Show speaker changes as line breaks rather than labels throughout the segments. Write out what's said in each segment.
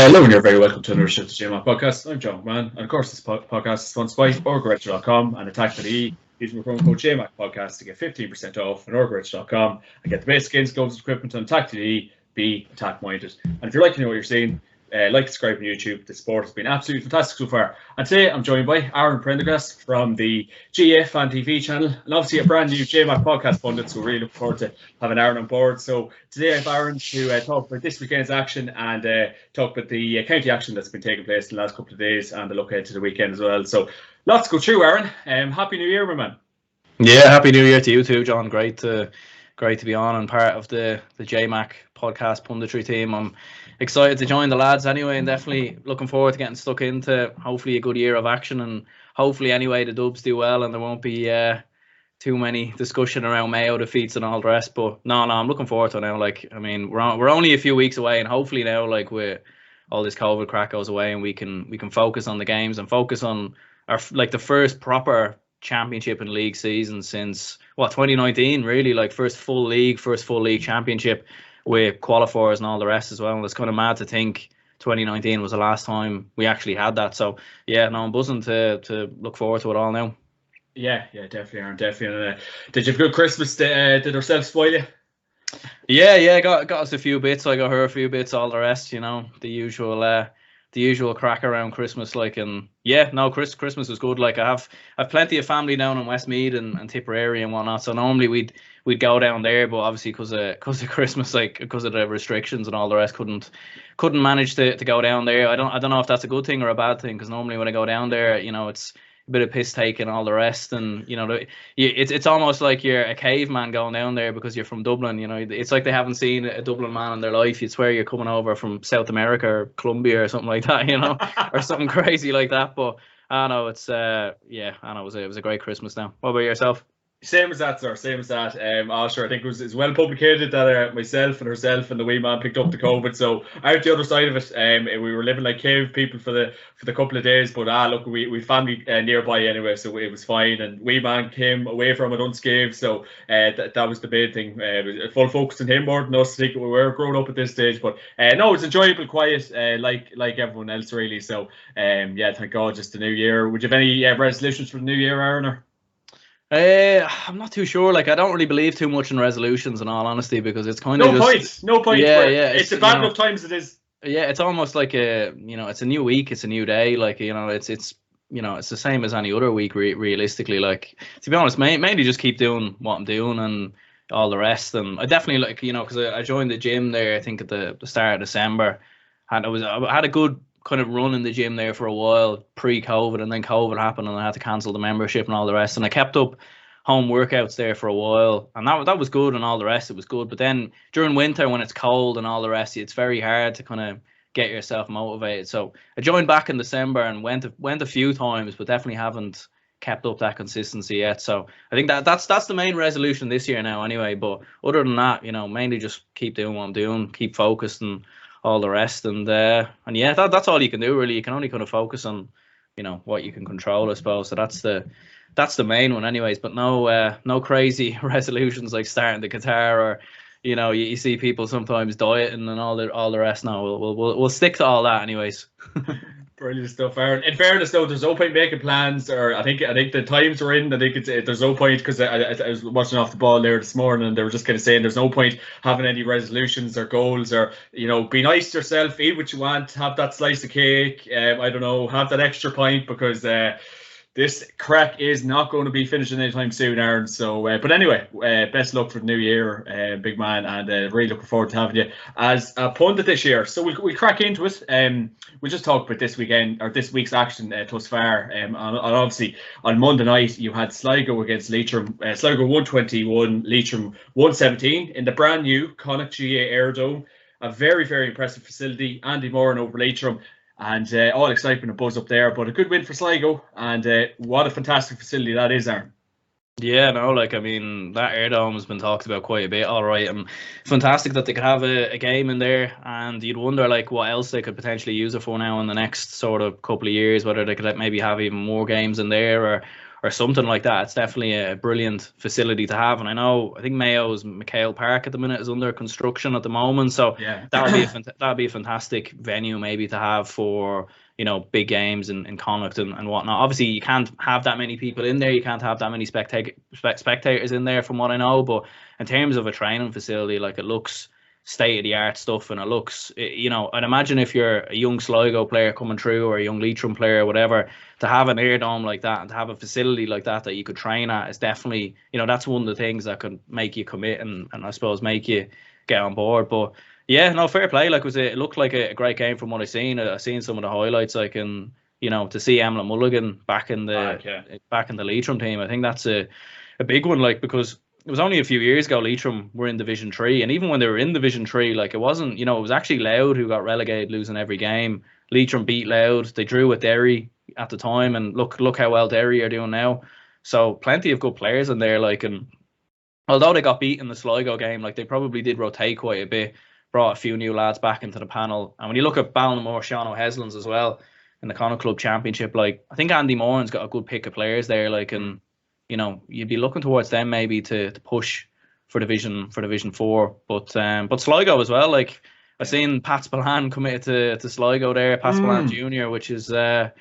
Hello, and you're very welcome to another shift of JMac podcast. I'm John McMahon, and of course, this podcast is sponsored by Orgaretro.com and Atak.ie. Using the promo code JMac podcast to get 15% off on Orgaretro.com and get the basic skins, gloves, equipment on Atak.ie. Be attack minded. And if you're liking what you're seeing, like, subscribe on YouTube. The sport has been absolutely fantastic so far. And today I'm joined by Aaron Prendergast from the GAA Fan TV channel, and obviously a brand new JMac podcast pundit. So really look forward to having Aaron on board. So today I have Aaron to talk about this weekend's action and talk about the county action that's been taking place in the last couple of days and a look ahead to the weekend as well. So lots to go through, Aaron. Happy New Year, my man.
Yeah, Happy New Year to you too, John. Great to be on and part of the JMac podcast punditry team. I'm excited to join the lads anyway, and definitely looking forward to getting stuck into hopefully a good year of action, and hopefully anyway the Dubs do well and there won't be too many discussion around Mayo defeats and all the rest. But no, I'm looking forward to it now. Like, I mean, we're only a few weeks away, and hopefully now, like, with all this COVID crack goes away and we can focus on the games and focus on our, like, the first proper championship and league season since 2019, really, like first full league championship with qualifiers and all the rest as well. And it's kind of mad to think 2019 was the last time we actually had that. So yeah, no, I'm buzzing to look forward to it all now.
Yeah, definitely, Aaron, definitely. Did you have a good Christmas? Did ourselves spoil you?
Yeah, got us a few bits. I got her a few bits. All the rest, you know, the usual crack around Christmas, like. And yeah, no, Christmas was good. Like, I've plenty of family down in Westmead and Tipperary and whatnot, so normally we'd go down there, but obviously because of Christmas, like because of the restrictions and all the rest, couldn't manage to go down there. I don't know if that's a good thing or a bad thing, because normally when I go down there, you know, it's a bit of piss take and all the rest, and you know, it's almost like you're a caveman going down there because you're from Dublin. You know, it's like they haven't seen a Dublin man in their life. You'd swear you're coming over from South America or Colombia or something like that, you know, or something crazy like that. But I know it was a great Christmas. Now, what about yourself?
Same as that, sir. Same as that. Sure, I think it's well publicated that myself and herself and the wee man picked up the COVID. So out the other side of it, we were living like cave people for the couple of days. But look, we family nearby anyway, so it was fine. And wee man came away from it unscathed. So that was the main thing. Full focus on him more than us. I think we were growing up at this stage. But no, it's enjoyable, quiet, like everyone else really. So thank God, just the new year. Would you have any resolutions for the new year, Aaron? Or?
I'm not too sure. Like, I don't really believe too much in resolutions, in all honesty, because it's kind of
no point.
Yeah.
It's a bad enough times it is.
Yeah, it's almost like it's a new week, it's a new day. Like, you know, it's the same as any other week. Realistically, like, to be honest, mainly just keep doing what I'm doing and all the rest. And I definitely, like, you know, because I joined the gym there, I think at the start of December, and I had a good kind of run in the gym there for a while pre-COVID, and then COVID happened and I had to cancel the membership and all the rest, and I kept up home workouts there for a while, and that was good, and all the rest, it was good. But then during winter, when it's cold and all the rest, it's very hard to kind of get yourself motivated. So I joined back in December and went a few times, but definitely haven't kept up that consistency yet. So I think that's the main resolution this year now anyway. But other than that, you know, mainly just keep doing what I'm doing, keep focused and all the rest, and yeah, that's all you can do really. You can only kind of focus on, you know, what you can control, I suppose. So that's the main one anyways. But no crazy resolutions like starting the guitar, or, you know, you see people sometimes dieting and all the rest. No, we'll stick to all that anyways.
Brilliant stuff, Aaron. In fairness, though, there's no point making plans, or I think the times we're in, I think there's no point, because I was watching Off the Ball there this morning, and they were just kind of saying there's no point having any resolutions or goals, or, you know, be nice to yourself, eat what you want, have that slice of cake, I don't know, have that extra pint, because this crack is not going to be finishing anytime soon, Aaron. So, but anyway, best luck for the new year, big man, and really looking forward to having you as a pundit this year. So we'll crack into it. We'll just talk about this weekend, or this week's action thus far. And obviously on Monday night you had Sligo against Leitrim. Sligo 121, Leitrim 117 in the brand new Connacht GAA Aerodome. A very, very impressive facility. Andy Moran over Leitrim. And all excitement and buzz up there, but a good win for Sligo, and what a fantastic facility that is, Aaron.
Yeah, no, like, I mean, that Air has been talked about quite a bit, all right, and fantastic that they could have a game in there, and you'd wonder, like, what else they could potentially use it for now in the next sort of couple of years, whether they could maybe have even more games in there, something like that. It's definitely a brilliant facility to have. And I think Mayo's McHale Park at the minute is under construction at the moment, so
Yeah.
that'll be a fantastic venue maybe to have for big games in Connacht and whatnot. Obviously, you can't have that many people in there. You can't have that many spectators in there, from what I know. But in terms of a training facility, like, it looks state of the art stuff, and it looks, I'd imagine if you're a young Sligo player coming through or a young Leitrim player or whatever, to have an air dome like that and to have a facility like that you could train at is definitely, that's one of the things that could make you commit and I suppose make you get on board. But yeah, no, fair play. Like, it looked like a great game from what I've seen. I've seen some of the highlights, like, and to see Emlyn Mulligan back in the Leitrim team, I think that's a big one. Like, because it was only a few years ago Leitrim were in Division 3, and even when they were in Division 3, like, it wasn't, it was actually Louth who got relegated, losing every game. Leitrim beat Louth. They drew with Derry at the time, and look how well Derry are doing now. So plenty of good players in there, like, and although they got beat in the Sligo game, like, they probably did rotate quite a bit, brought a few new lads back into the panel. And when you look at Ballinamore, Sean O'Heslin's as well in the Connacht Club Championship, like, I think Andy Moran's got a good pick of players there, like, and you'd be looking towards them maybe to push for Division 4. But Sligo as well, like, I've seen Pat Spillane committed to Sligo there, Pat Spillane Jr., which is a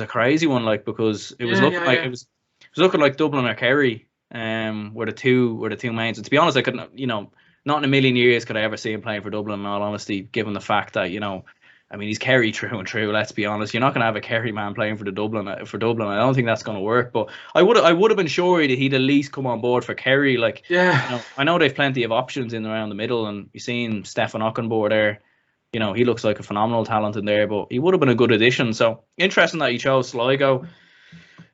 crazy one, like, because it was it was looking like Dublin or Kerry were the two mains. And to be honest, I couldn't, not in a million years could I ever see him playing for Dublin, in all honesty, given the fact that, he's Kerry true and true, let's be honest. You're not going to have a Kerry man playing for Dublin. I don't think that's going to work. But I would have been sure that he'd at least come on board for Kerry. Like, I know they've plenty of options in around the middle, and you've seen Stefan Ockenbohr there. He looks like a phenomenal talent in there, but he would have been a good addition. So interesting that he chose Sligo.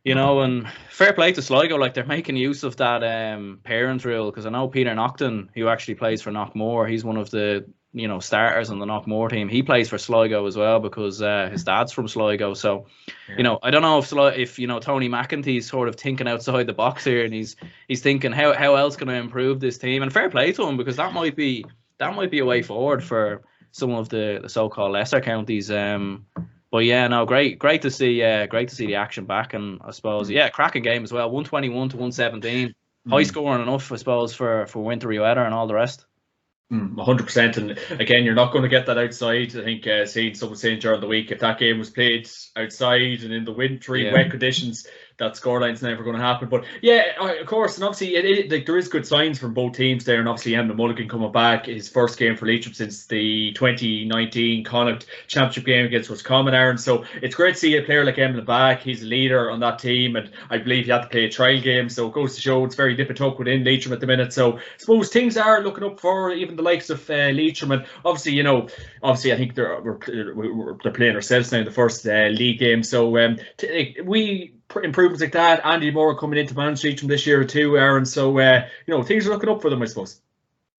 And fair play to Sligo, like, they're making use of that parent rule, because I know Peter Naughton, who actually plays for Knockmore, he's one of the starters on the Knockmore team. He plays for Sligo as well because his dad's from Sligo. So I don't know if Tony McEntee's sort of thinking outside the box here, and he's thinking how else can I improve this team. And fair play to him, because that might be a way forward for some of the so-called lesser counties. But yeah, no, great to see the action back, and I suppose cracking game as well. 121 to 117, high scoring enough, I suppose, for wintry weather and all the rest.
100%, and again, you're not going to get that outside. I think seeing someone saying during the week, if that game was played outside and in the wintry wet conditions, that scoreline's never going to happen. But of course, and obviously like, there is good signs from both teams there, and obviously Emlyn Mulligan coming back, his first game for Leitrim since the 2019 Connacht Championship game against Roscommon, Aaron. So it's great to see a player like Emlyn back. He's a leader on that team, and I believe he had to play a trial game, so it goes to show it's very nip and tuck within Leitrim at the minute. So I suppose things are looking up for even the likes of Leitrim, and obviously I think they're playing ourselves now in the first league game. So improvements like that, Andy Moore coming into manage Leitrim this year too, Aaron. So things are looking up for them, I suppose.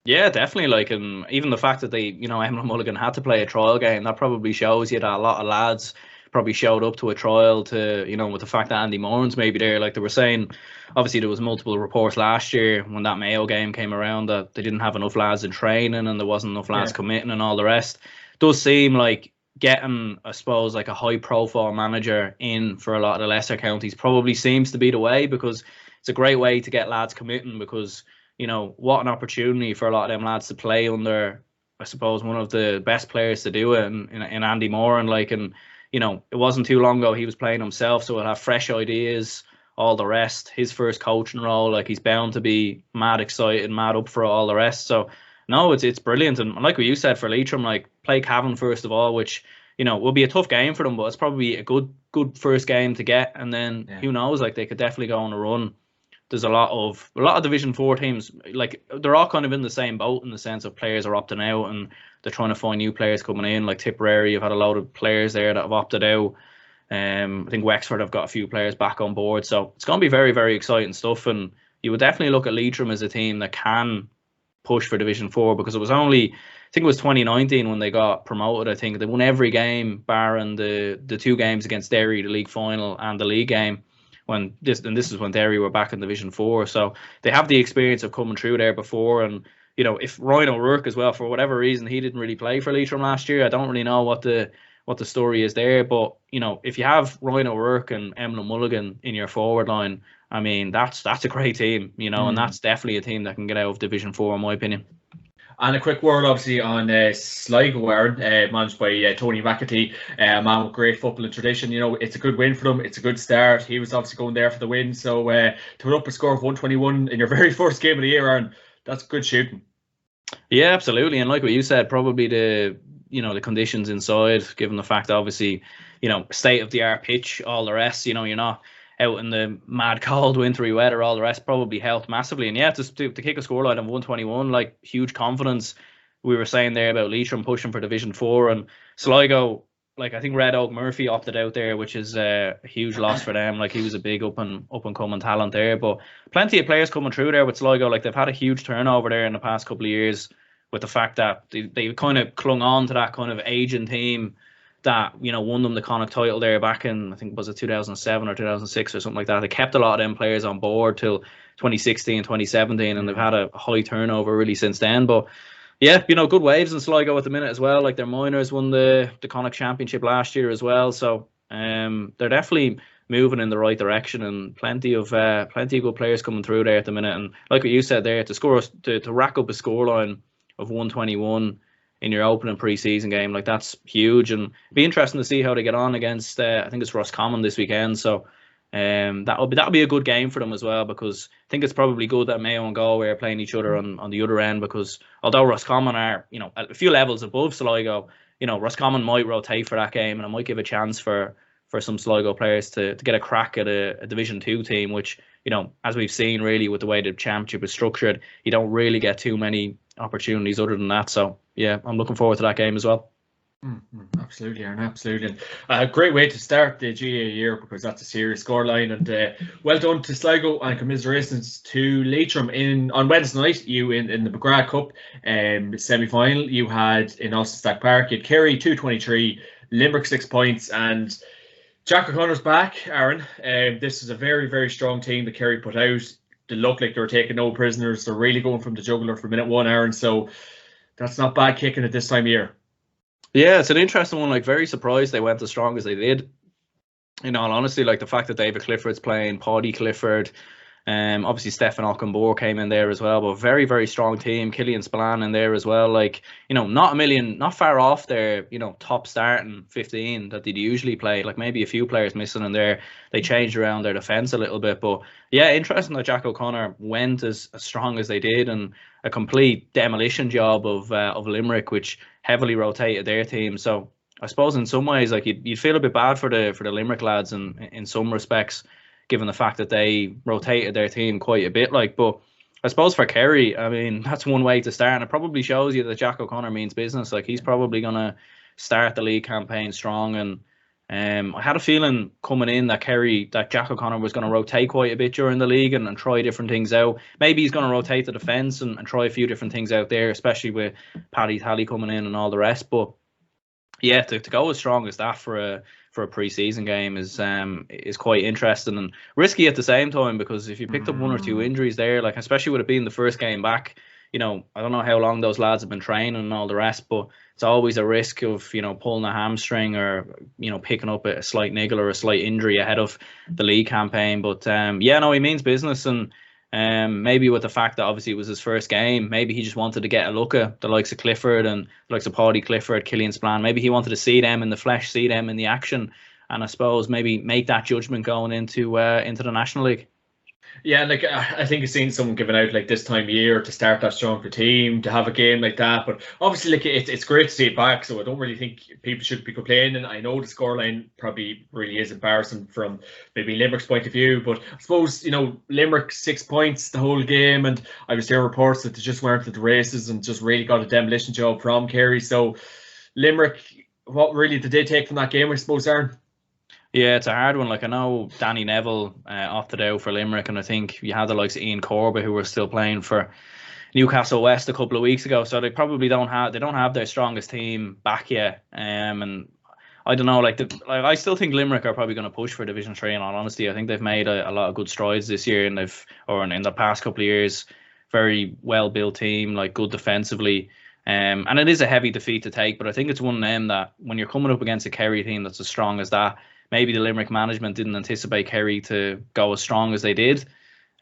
Yeah, definitely. Like, and even the fact that they, Emlyn Mulligan had to play a trial game, that probably shows you that a lot of lads probably showed up to a trial to, with the fact that Andy Moran's maybe there. Like, they were saying, obviously there was multiple reports last year when that Mayo game came around that they didn't have enough lads in training and there wasn't enough lads committing and all the rest. It does seem like getting, I suppose, like a high profile manager in for a lot of the lesser counties probably seems to be the way, because it's a great way to get lads committing, because what an opportunity for a lot of them lads to play under, I suppose, one of the best players to do it in Andy Moran. Like, and it wasn't too long ago he was playing himself, so he'll have fresh ideas, all the rest. His first coaching role, like, he's bound to be mad excited, mad up for all the rest. So no, it's brilliant. And like what you said for Leitrim, like, play Cavan first of all, which will be a tough game for them, but it's probably a good first game to get, and then who knows, like, they could definitely go on a run. There's a lot of Division 4 teams, like, they're all kind of in the same boat in the sense of players are opting out and they're trying to find new players coming in. Like Tipperary, you've had a lot of players there that have opted out. I think Wexford have got a few players back on board, so it's going to be very, very exciting stuff. And you would definitely look at Leitrim as a team that can push for Division 4, because it was only, I think it was 2019 when they got promoted. I think they won every game barring the two games against Derry, the league final and the league game. This is when Derry were back in Division 4, so they have the experience of coming through there before. And if Ryan O'Rourke as well, for whatever reason, he didn't really play for Leitrim last year. I don't really know what the what the story is there. But if you have Ryan O'Rourke and Emlyn Mulligan in your forward line, I mean that's a great team, and that's definitely a team that can get out of Division 4 in my opinion.
And a quick word, obviously, on Sligo, Aaron, managed by Tony McAtee, a man with great football and tradition. It's a good win for them. It's a good start. He was obviously going there for the win. So to put up a score of 121 in your very first game of the year, Aaron, that's good shooting.
Yeah, absolutely. And like what you said, probably the conditions inside, given the fact, obviously, state of the art pitch, all the rest, you're not out in the mad cold wintry weather, all the rest probably helped massively. And yeah, to kick a scoreline of 121, like huge confidence. We were saying there about Leitrim pushing for Division 4, and Sligo, like I think Red Oak Murphy opted out there, which is a huge loss for them. Like he was a big up and coming talent there, but plenty of players coming through there with Sligo. Like they've had a huge turnover there in the past couple of years, with the fact that they kind of clung on to that kind of aging team that won them the Connacht title there back in, I think, was it 2007 or 2006 or something like that. They kept a lot of them players on board till 2016, 2017, and they've had a high turnover really since then. But yeah, good waves in Sligo at the minute as well. Like their minors won the Connacht Championship last year as well, so they're definitely moving in the right direction, and plenty of good players coming through there at the minute. And like what you said there, to rack up a scoreline of 121 in your opening pre-season game, like that's huge, and it'd be interesting to see how they get on against I think it's Roscommon this weekend. So that'll be a good game for them as well, because I think it's probably good that Mayo and Galway are playing each other on the other end, because although Roscommon are a few levels above Sligo, Roscommon might rotate for that game, and it might give a chance for some Sligo players to get a crack at a Division 2 team, which as we've seen really with the way the championship is structured, you don't really get too many opportunities other than that. So yeah, I'm looking forward to that game as well.
Absolutely, Aaron, absolutely. A great way to start the GAA year, because that's a serious scoreline. And well done to Sligo, and commiserations to Leitrim on Wednesday night. You in the McGrath Cup semi-final, you had in Austin Stack Park, you had Kerry 223, Limerick 6 points, and Jack O'Connor's back, Aaron. This is a very, very strong team that Kerry put out. They look like they're taking no prisoners. They're really going from the jugular for minute one, Aaron. So that's not bad kicking at this time of year.
Yeah, it's an interesting one. Like, very surprised they went as strong as they did. In all honesty, like the fact that David Clifford's playing, Paddy Clifford, obviously Stefan Ockenbohr came in there as well, but very, very strong team. Killian Spillane in there as well. Like, not far off their, top starting 15 that they'd usually play. Like maybe a few players missing in there. They changed around their defence a little bit, but yeah, interesting that Jack O'Connor went as strong as they did, and a complete demolition job of Limerick, which heavily rotated their team. So I suppose in some ways, like you'd feel a bit bad for the Limerick lads in some respects, given the fact that they rotated their team quite a bit. But I suppose for Kerry, I mean, that's one way to start, and it probably shows you that Jack O'Connor means business. Like he's probably gonna start the league campaign strong, and I had a feeling coming in that Jack O'Connor was going to rotate quite a bit during the league and try different things out. Maybe he's going to rotate the defence and try a few different things out there, especially with Paddy Tally coming in and all the rest. But yeah, to go as strong as that for a pre-season game is quite interesting and risky at the same time, because if you picked up one or two injuries there, like especially with it being the first game back, I don't know how long those lads have been training and all the rest, but it's always a risk of, pulling a hamstring or, picking up a slight niggle or a slight injury ahead of the league campaign. But he means business, and maybe with the fact that obviously it was his first game, maybe he just wanted to get a look at the likes of Clifford and the likes of Paddy Clifford, Killian Spillane. Maybe he wanted to see them in the flesh, see them in the action, and I suppose maybe make that judgment going into the National League.
Yeah, like I think I've seen someone giving out like this time of year to start that stronger team, to have a game like that. But obviously, like it's great to see it back. So I don't really think people should be complaining. I know the scoreline probably really is embarrassing from maybe Limerick's point of view, but I suppose Limerick 6 points the whole game, and I was hearing reports that they just weren't at the races and just really got a demolition job from Kerry. So Limerick, what really did they take from that game, I suppose, Aaron?
Yeah, it's a hard one. Like I know Danny Neville opted out for Limerick, and I think you had the likes of Ian Corbett who were still playing for Newcastle West a couple of weeks ago. So they probably don't have their strongest team back yet. And I don't know. I still think Limerick are probably going to push for Division 3. In all honesty, I think they've made a lot of good strides this year, and in the past couple of years, very well built team, like good defensively. And it is a heavy defeat to take, but I think it's one of them that when you're coming up against a Kerry team that's as strong as that, maybe the Limerick management didn't anticipate Kerry to go as strong as they did.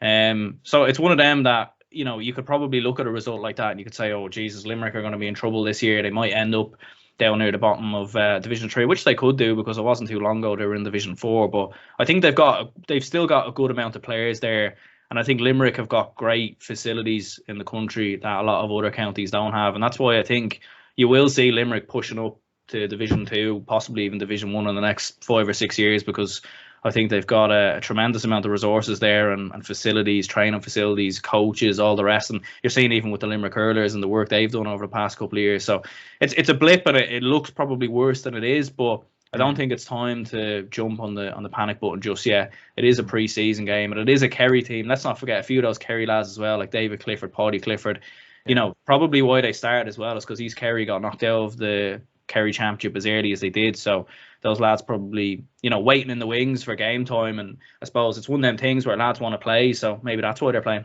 So it's one of them that, you know, you could probably look at a result like that and you could say, oh, Jesus, Limerick are going to be in trouble this year. They might end up down near the bottom of Division 3, which they could do because it wasn't too long ago they were in Division 4. But I think they've still got a good amount of players there. And I think Limerick have got great facilities in the country that a lot of other counties don't have. And that's why I think you will see Limerick pushing up to Division 2, possibly even Division 1 in the next 5 or 6 years, because I think they've got a tremendous amount of resources there and facilities, training facilities, coaches, all the rest. And you're seeing even with the Limerick hurlers and the work they've done over the past couple of years. So it's a blip, and it looks probably worse than it is. But I don't think it's time to jump on the panic button just yet. It is a pre-season game, and it is a Kerry team. Let's not forget a few of those Kerry lads as well, like David Clifford, Paddy Clifford. You know, probably why they started as well is because East Kerry got knocked out of the Kerry Championship as early as they did. So those lads probably, you know, waiting in the wings for game time. And I suppose it's one of them things where lads want to play. So maybe that's why they're playing.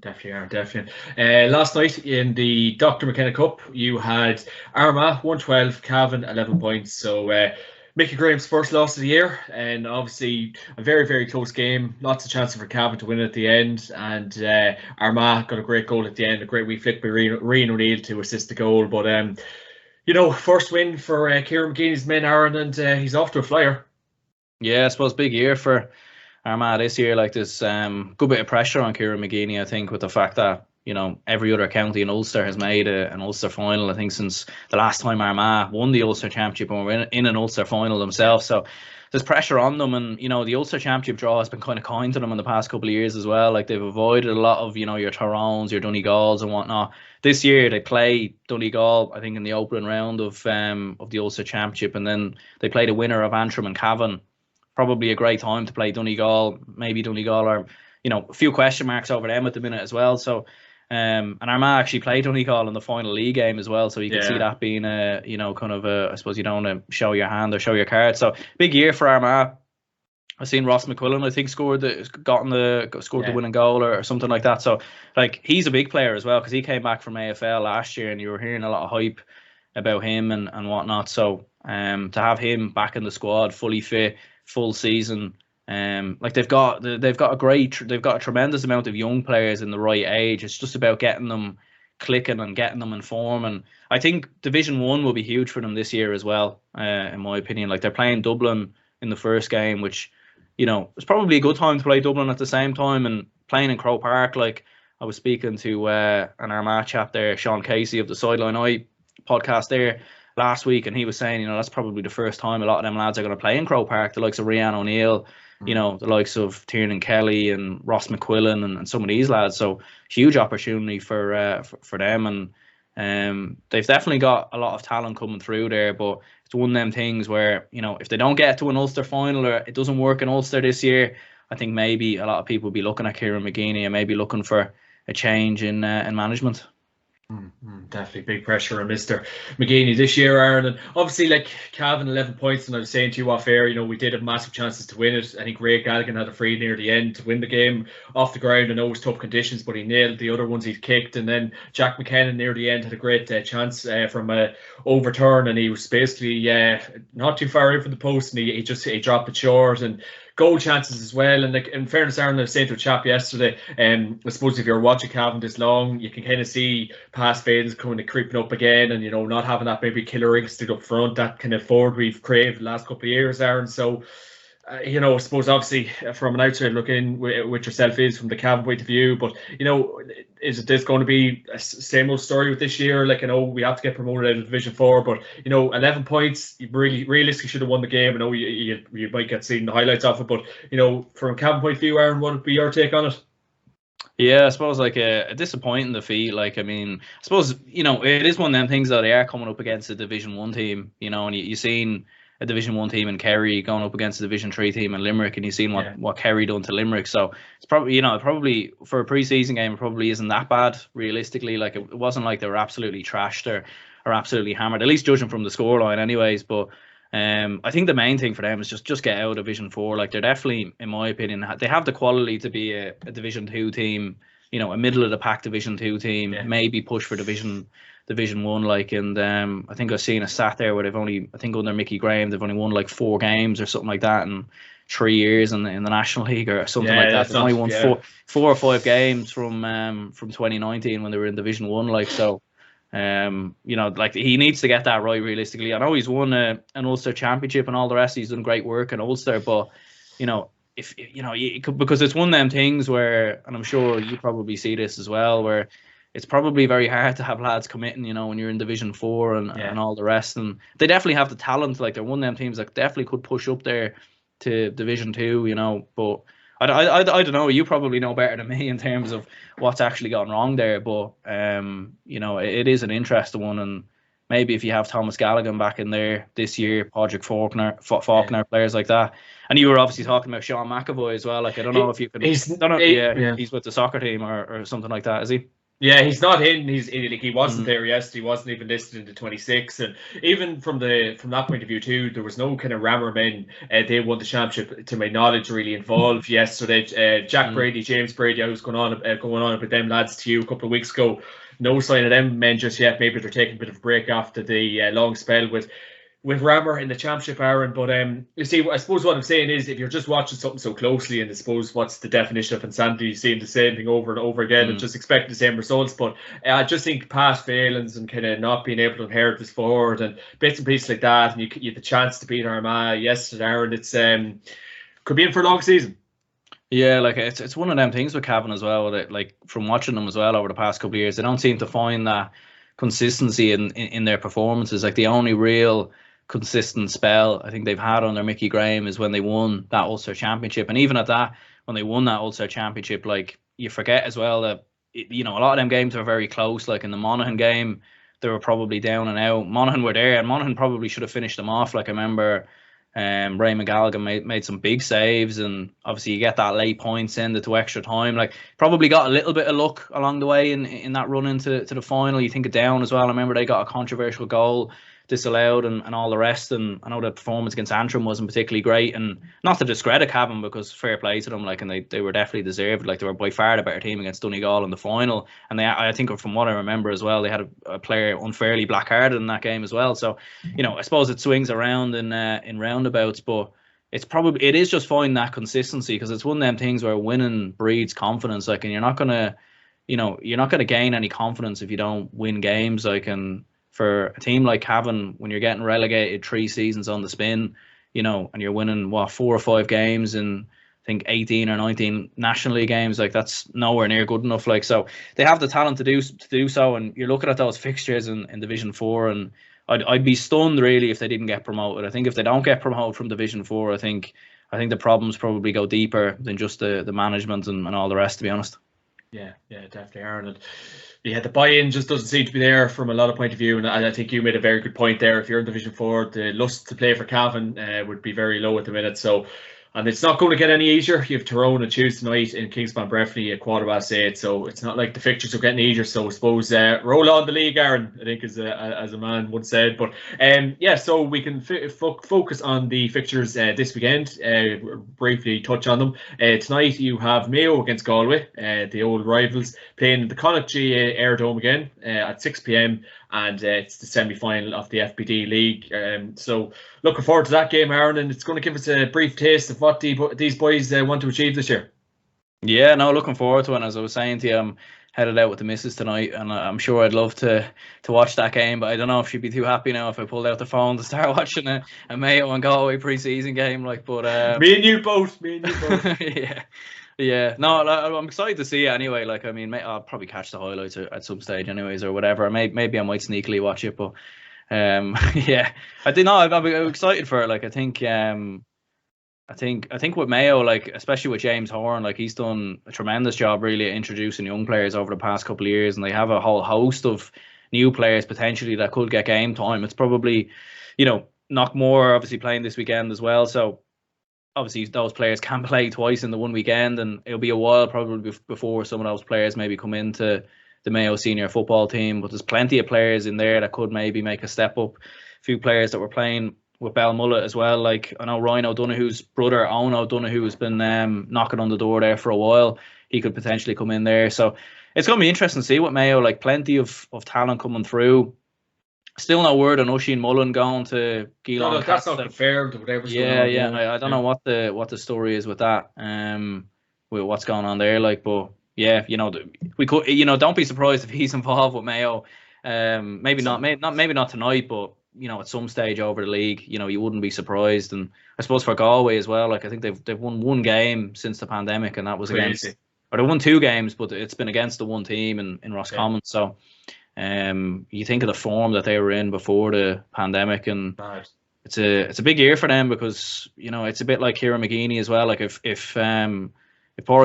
Definitely. Last night in the Dr. McKenna Cup, you had Armagh 112, Cavan 11 points. So Mickey Graham's first loss of the year, and obviously a very, very close game. Lots of chances for Cavan to win at the end, and Armagh got a great goal at the end, a great wee flick by Rian O'Neill to assist the goal. But you know, first win for Kieran McGeeney's men, Aaron, and he's off to a flyer.
Yeah, I suppose big year for Armagh this year. Like there's good bit of pressure on Kieran McGeeney, I think, with the fact that, you know, every other county in Ulster has made an Ulster final, I think, since the last time Armagh won the Ulster Championship and were in an Ulster final themselves. So there's pressure on them, and, you know, the Ulster Championship draw has been kind of kind to them in the past couple of years as well. Like they've avoided a lot of, you know, your Tyrones, your Donegals and whatnot. This year they play Donegal, I think, in the opening round of the Ulster Championship, and then they play the winner of Antrim and Cavan. Probably a great time to play Donegal. Maybe Donegal are, you know, a few question marks over them at the minute as well. So, and Armagh actually played Donegal in the final league game as well. So you can see that being a, you know, kind of a, I suppose you don't want to show your hand or show your card. So big year for Armagh. I've seen Ross McQuillan, I think, scored the winning goal or something like that. So, like, he's a big player as well because he came back from AFL last year, and you were hearing a lot of hype about him and whatnot. So, to have him back in the squad, fully fit, full season, like they've got a tremendous amount of young players in the right age. It's just about getting them clicking and getting them in form. And I think Division 1 will be huge for them this year as well, in my opinion. Like they're playing Dublin in the first game, which, you know, it's probably a good time to play Dublin at the same time, and playing in Croke Park. Like I was speaking to an Armagh chap there, Sean Casey of the Sideline Eye podcast there last week, and he was saying, you know, that's probably the first time a lot of them lads are going to play in Croke Park, the likes of Rian O'Neill, you know, the likes of Tiernan Kelly and Ross McQuillan and some of these lads. So huge opportunity for them, and they've definitely got a lot of talent coming through there. But it's one of them things where, you know, if they don't get to an Ulster final or it doesn't work in Ulster this year, I think maybe a lot of people will be looking at Kieran McGeeney and maybe looking for a change in management.
Definitely big pressure on Mr. McGeeney this year, Aaron. And obviously, like, Cavan 11 points, and I was saying to you off air, you know, we did have massive chances to win it. I think Ray Gallagher had a free near the end to win the game off the ground. I know it was tough conditions, but he nailed the other ones he'd kicked. And then Jack McKenna near the end had a great chance from a overturn, and he was basically not too far in from the post, and he dropped it short. And goal chances as well. And like, in fairness, Aaron, I was saying to a chap yesterday, I suppose if you're watching Cavan this long, you can kind of see past fades coming and creeping up again, and, you know, not having that maybe killer instinct up front, that kind of forward we've craved the last couple of years, Aaron. So, you know, I suppose obviously from an outside look in with yourself is from the Cavan point of view, but, you know, is this going to be a same old story with this year? Like, I know we have to get promoted out of Division 4, but, you know, 11 points, you really realistically should have won the game. I know you might get seen the highlights of it, but, you know, from a Cavan point of view, Aaron, what would be your take on it?
Yeah, I suppose like a disappointing defeat. Like, I mean, I suppose, you know, it is one of them things that they are coming up against a Division 1 team, you know, and you've seen a Division 1 team in Kerry going up against a Division 3 team in Limerick, and you've seen what Kerry done to Limerick. So it's probably, you know, probably for a pre-season game, it probably isn't that bad realistically. Like, it wasn't like they were absolutely trashed or absolutely hammered, at least judging from the scoreline anyways. But I think the main thing for them is just get out of Division 4. Like, they're definitely, in my opinion, they have the quality to be a Division 2 team a middle of the pack Division 2 team, maybe push for Division 1, like. And I think I've seen a stat there where they've only, I think under Mickey Graham, they've only won like 4 games or something like that in 3 years in the National League or something like that. They've only won 4 or 5 games from 2019 when they were in Division 1, like. So like, he needs to get that right realistically. I know he's won an Ulster Championship and all the rest. He's done great work in Ulster, but if because it's one of them things where, and I'm sure you probably see this as well, where it's probably very hard to have lads committing, when you're in Division 4 and all the rest. And they definitely have the talent. Like, they're one of them teams that definitely could push up there to Division 2, but I don't know. You probably know better than me in terms of what's actually gone wrong there. But it is an interesting one, and maybe if you have Thomas Gallagher back in there this year, Padraig Faulkner, players like that. And you were obviously talking about Sean McAvoy as well. Like, I don't know if you could. He's with the soccer team or something like that, is he?
Yeah, he's not in. He wasn't there yesterday. He wasn't even listed in the 26. And even from that point of view too, there was no kind of rammer men. They won the championship, to my knowledge, really involved yesterday. Jack Brady, James Brady, I was going on about them lads to you a couple of weeks ago. No sign of them men just yet. Maybe they're taking a bit of a break after the long spell with Rammer in the championship, Aaron. But you see, I suppose what I'm saying is, if you're just watching something so closely, and I suppose what's the definition of insanity, seeing the same thing over and over again and just expecting the same results. But I just think past failings and kind of not being able to inherit this forward and bits and pieces like that, and you had the chance to beat Armagh yesterday, Aaron. It's could be in for a long season.
Yeah, like, it's one of them things with Cavan as well. That, like, from watching them as well over the past couple of years, they don't seem to find that consistency in their performances. Like, the only real consistent spell I think they've had under Mickey Graham is when they won that Ulster Championship. And even at that, when they won that Ulster Championship, like, you forget as well that a lot of them games were very close. Like, in the Monaghan game, they were probably down and out. Monaghan were there, and Monaghan probably should have finished them off. Like, I remember Raymond Gallagher made some big saves, and obviously you get that late point, send it to extra time. Like, probably got a little bit of luck along the way in that run into the final. You think it down as well. I remember they got a controversial goal disallowed and all the rest, and I know the performance against Antrim wasn't particularly great, and not to discredit Cavan, because fair play to them, like, and they were definitely deserved. Like, they were by far the better team against Donegal in the final, and I think from what I remember as well, they had a player unfairly black-carded in that game as well. So I suppose it swings around in roundabouts, but it is just finding that consistency, because it's one of them things where winning breeds confidence, like, and you're not gonna gain any confidence if you don't win games, like. And for a team like Cavan, when you're getting relegated 3 seasons on the spin, and you're winning 4 or 5 games in, I think, 18 or 19 National League games, like, that's nowhere near good enough. Like, so they have the talent to do so, and you're looking at those fixtures in Division 4, and I'd be stunned really if they didn't get promoted. I think if they don't get promoted from Division 4, I think the problems probably go deeper than just the management and all the rest, to be honest.
Yeah, definitely, Aaron. And the buy-in just doesn't seem to be there from a lot of point of view, and I think you made a very good point there. If you're in Division 4, the lust to play for Cavan would be very low at the minute. So, and it's not going to get any easier. You have Tyrone and Tuesday night in Kingspan Breffni at 8:15, so it's not like the fixtures are getting easier. So I suppose roll on the league, Aaron, I think, as a man once said. But so we can focus on the fixtures this weekend. Briefly touch on them. Tonight you have Mayo against Galway, the old rivals, playing the Connacht GAA Airdome again at 6 p.m. and it's the semi-final of the FBD League. So looking forward to that game, Aaron, and it's going to give us a brief taste of what these boys want to achieve this year. Yeah,
no, looking forward to it. And as I was saying to you, I'm headed out with the missus tonight, and I'm sure I'd love to watch that game, but I don't know if she'd be too happy now if I pulled out the phone to start watching a Mayo and Galway pre-season game. Like, but
me and you both.
Yeah, no, I'm excited to see it anyway. Like, I mean, I'll probably catch the highlights at some stage anyways, or whatever. Maybe I might sneakily watch it, but yeah, I did not. I'm excited for it. Like, I think with Mayo, like, especially with James Horn, like, he's done a tremendous job really at introducing young players over the past couple of years, and they have a whole host of new players potentially that could get game time. It's probably, Knockmore obviously playing this weekend as well, so obviously those players can play twice in the one weekend, and it'll be a while probably before some of those players maybe come into the Mayo senior football team. But there's plenty of players in there that could maybe make a step up. A few players that were playing with Balmullet as well. Like, I know Ryan O'Donoghue's brother, Owen O'Donoghue, has been knocking on the door there for a while. he could potentially come in there. So it's going to be interesting to see what Mayo, like plenty of talent coming through. Still no word on Oisin Mullen going to Geelong.
No, that's not confirmed. Whatever's going on.
I don't know what the story is with that. With what's going on there, like, but yeah, we could, don't be surprised if he's involved with Mayo. Maybe not tonight, but at some stage over the league, you wouldn't be surprised. And I suppose for Galway as well, like I think they've won one game since the pandemic, and that was against, or they won 2 games, but it's been against the one team in Roscommon. So. You think of the form that they were in before the pandemic, and it's a big year for them because it's a bit like Kieran McGeeney as well. Like if Pádraig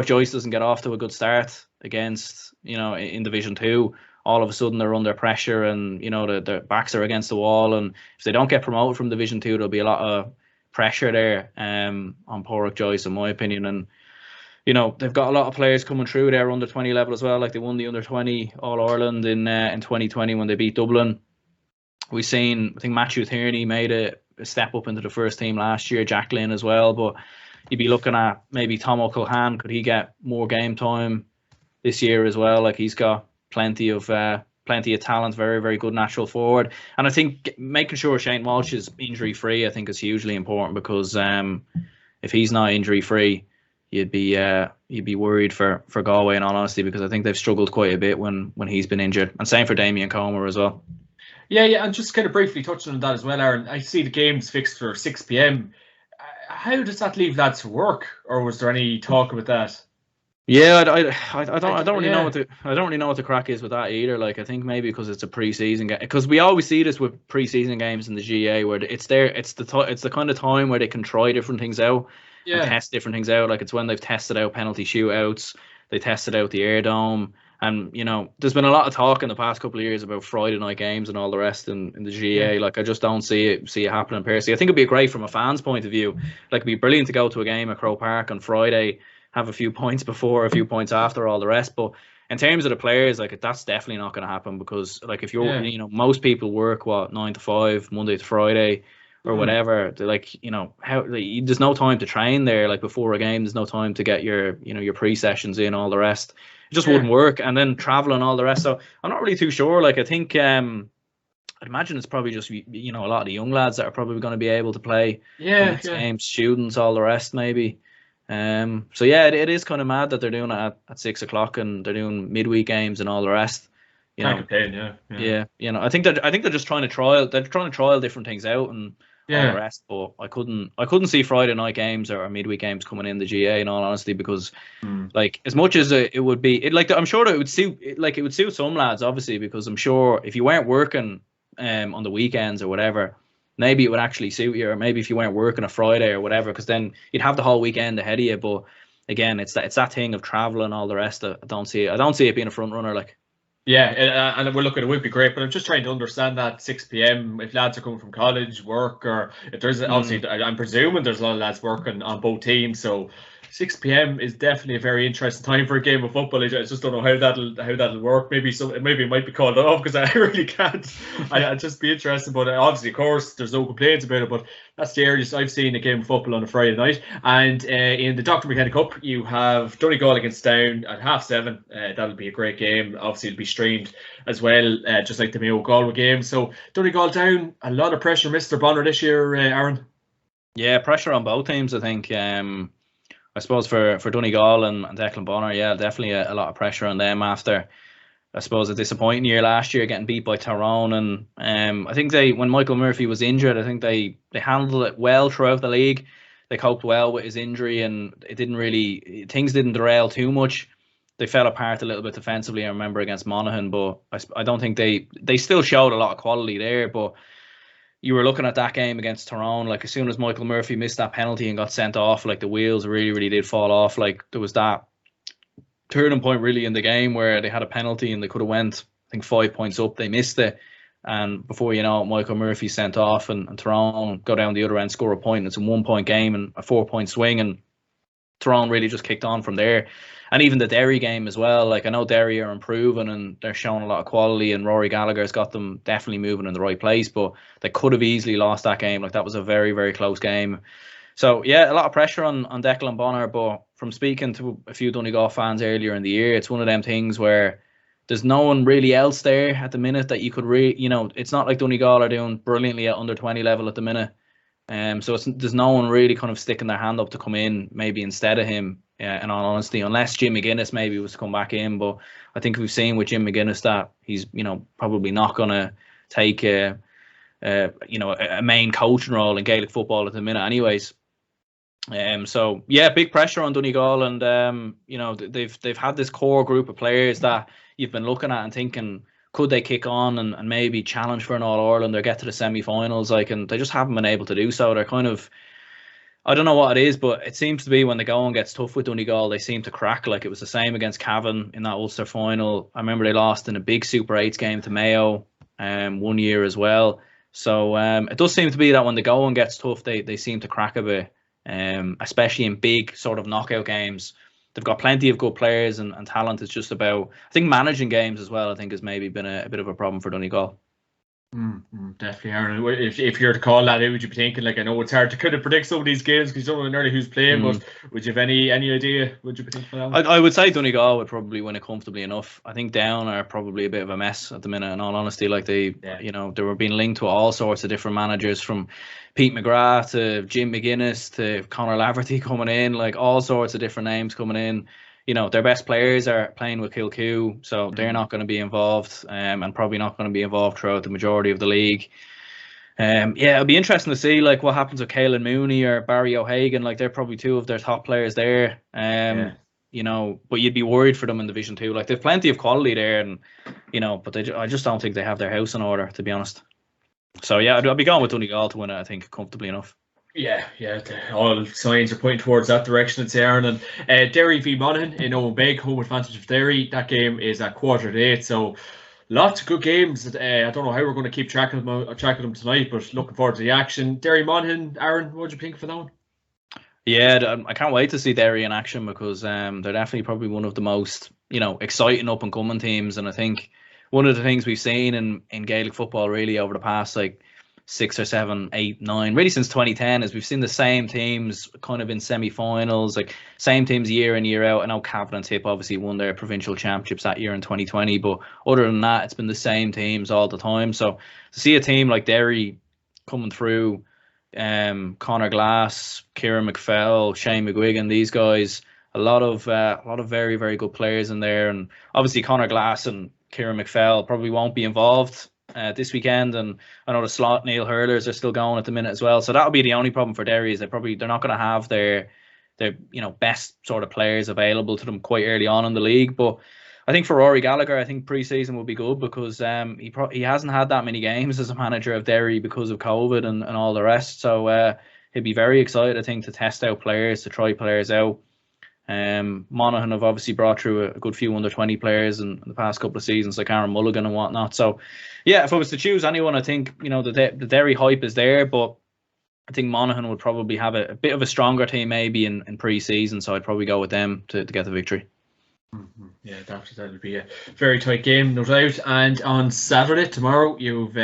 Joyce doesn't get off to a good start against in Division 2, all of a sudden they're under pressure, and their backs are against the wall, and if they don't get promoted from Division 2, there'll be a lot of pressure there on Pádraig Joyce, in my opinion. And they've got a lot of players coming through there under 20 level as well. Like they won the under 20 All Ireland in 2020 when they beat Dublin. We've seen, I think Matthew Tierney made a step up into the first team last year, Jack Lynn as well. But you'd be looking at maybe Tom O'Culhan. Could he get more game time this year as well? Like he's got plenty of talent, very, very good natural forward. And I think making sure Shane Walsh is injury free, I think is hugely important, because if he's not injury free, you'd be worried for Galway, in all honesty, because I think they've struggled quite a bit when he's been injured, and same for Damien Comer as well.
Yeah, and just kind of briefly touching on that as well, Aaron. I see the game's fixed for 6 p.m. How does that leave lads to work, or was there any talk about that?
Yeah, I don't really know what the crack is with that either. Like I think maybe because it's a pre-season game, because we always see this with pre-season games in the GAA where it's the kind of time where they can try different things out. And test different things out. Like it's when they've tested out penalty shootouts, they tested out the Air Dome, and there's been a lot of talk in the past couple of years about Friday night games and all the rest in the GAA. Like I just don't see it happening personally. I think it'd be great from a fan's point of view. Like it'd be brilliant to go to a game at Croke Park on Friday, have a few points before, a few points after, all the rest. But in terms of the players, like that's definitely not going to happen, because like if you're most people work 9 to 5 Monday to Friday, or whatever. They're like, there's no time to train there. Like before a game, there's no time to get your pre-sessions in, all the rest. It just wouldn't work. And then travel and all the rest. So I'm not really too sure. Like I think, I'd imagine it's probably just, a lot of the young lads that are probably going to be able to play games, students, all the rest maybe. So yeah, it is kind of mad that they're doing it at 6 o'clock and they're doing midweek games and all the rest. I think they're just trying to trial. They're trying to trial different things out and all the rest. But I couldn't see Friday night games or midweek games coming in the GAA, in all honesty, because like as much as it would be, I'm sure that it would suit some lads, obviously, because I'm sure if you weren't working on the weekends or whatever, maybe it would actually suit you. Or maybe if you weren't working a Friday or whatever, because then you'd have the whole weekend ahead of you. But again, it's that thing of travel and all the rest. I don't see it being a front runner, like.
Yeah, and we're looking, it would be great, but I'm just trying to understand that 6 p.m. if lads are coming from college, work, or if there's obviously, I'm presuming there's a lot of lads working on both teams, so 6 p.m. is definitely a very interesting time for a game of football. I just don't know how that'll work. Maybe it might be called off, because I really can't. I'd just be interested, but obviously, of course, there's no complaints about it. But that's the earliest I've seen a game of football on a Friday night. And in the Dr. McKenna Cup, you have Donegal against Down at 7:30. That'll be a great game. Obviously, it'll be streamed as well, just like the Mayo Galway game. So Donegal Down, a lot of pressure, Mr. Bonner, this year, Aaron.
Yeah, pressure on both teams, I think. I suppose for Donegal and Declan Bonner, definitely a lot of pressure on them after, I suppose, a disappointing year last year, getting beat by Tyrone. And I think when Michael Murphy was injured, I think they handled it well throughout the league. They coped well with his injury, and things didn't derail too much. They fell apart a little bit defensively, I remember, against Monaghan, but I don't think they still showed a lot of quality there. But you were looking at that game against Tyrone, like as soon as Michael Murphy missed that penalty and got sent off, like the wheels really, really did fall off. Like there was that turning point really in the game where they had a penalty and they could have went, I think, 5 points up. They missed it. And before you know it, Michael Murphy sent off and Tyrone go down the other end, score a point. It's a 1 point game and a 4 point swing. And Tyrone really just kicked on from there. And even the Derry game as well. Like I know Derry are improving and they're showing a lot of quality, and Rory Gallagher's got them definitely moving in the right place, but they could have easily lost that game. Like that was a very, very close game. So yeah, a lot of pressure on Declan Bonner, but from speaking to a few Donegal fans earlier in the year, it's one of them things where there's no one really else there at the minute that you could it's not like Donegal are doing brilliantly at under 20 level at the minute. So there's no one really kind of sticking their hand up to come in maybe instead of him, in all honesty, unless Jim McGuinness maybe was to come back in. But I think we've seen with Jim McGuinness that he's, probably not going to take a main coaching role in Gaelic football at the minute anyways. So yeah, big pressure on Donegal, and they've had this core group of players that you've been looking at and thinking, could they kick on and maybe challenge for an All-Ireland or get to the semi-finals? And they just haven't been able to do so. They're kind of, I don't know what it is, but it seems to be when the going gets tough with Donegal, they seem to crack. Like it was the same against Cavan in that Ulster final. I remember they lost in a big Super 8s game to Mayo one year as well. So it does seem to be that when the going gets tough, they seem to crack a bit, especially in big sort of knockout games. They've got plenty of good players and talent. It's just about, I think, managing games as well, I think, has maybe been a bit of a problem for Donegal.
Definitely, Aaron. If you're to call that, would you be thinking, like, I know it's hard to kind of predict some of these games because you don't know nearly who's playing, but would you have any idea? Would you be thinking that?
I would say Donegal would probably win it comfortably enough. I think Down are probably a bit of a mess at the minute, in all honesty. Like they were being linked to all sorts of different managers, from Pete McGrath to Jim McGuinness to Conor Laverty coming in, like all sorts of different names coming in. Their best players are playing with Kilcoo, so they're not going to be involved, and probably not going to be involved throughout the majority of the league. It'll be interesting to see like what happens with Caelan Mooney or Barry O'Hagan. Like they're probably two of their top players there. But you'd be worried for them in Division 2. Like they've plenty of quality there, and but I just don't think they have their house in order, to be honest. So yeah, I'll be going with Donegal to win it, I think, comfortably enough.
Yeah, all signs are pointing towards that direction, it's Aaron. And Derry v Monaghan in Owen Beg, home advantage of Derry. That game is at 7:45, so lots of good games. I don't know how we're going to keep track of them tonight, but looking forward to the action. Derry Monaghan, Aaron, what do you think for that one?
Yeah, I can't wait to see Derry in action, because they're definitely probably one of the most exciting up and coming teams. And I think one of the things we've seen in Gaelic football really over the past 6 or 7, 8, 9, really since 2010, is we've seen the same teams kind of in semi-finals, like same teams year in, year out. I know Cavan and Tip obviously won their provincial championships that year in 2020, but other than that, it's been the same teams all the time. So to see a team like Derry coming through, Conor Glass, Kieran McFell, Shane McGuigan, these guys, a lot of very, very good players in there. And obviously Conor Glass and Kieran McFell probably won't be involved this weekend, and I know the slot Neil Hurlers are still going at the minute as well. So that'll be the only problem for Derry, is they're not going to have their best sort of players available to them quite early on in the league. But I think for Rory Gallagher, I think pre-season will be good, because he hasn't had that many games as a manager of Derry because of COVID and all the rest. So he'll be very excited, I think, to test out players, to try players out. Monaghan have obviously brought through a good few under 20 players in the past couple of seasons, like Aaron Mulligan and whatnot. So yeah, if I was to choose anyone, I think the Derry hype is there, but I think Monaghan would probably have a bit of a stronger team maybe in pre-season, so I'd probably go with them to get the victory.
Yeah, that would be a very tight game, no doubt. And on Saturday, tomorrow, you've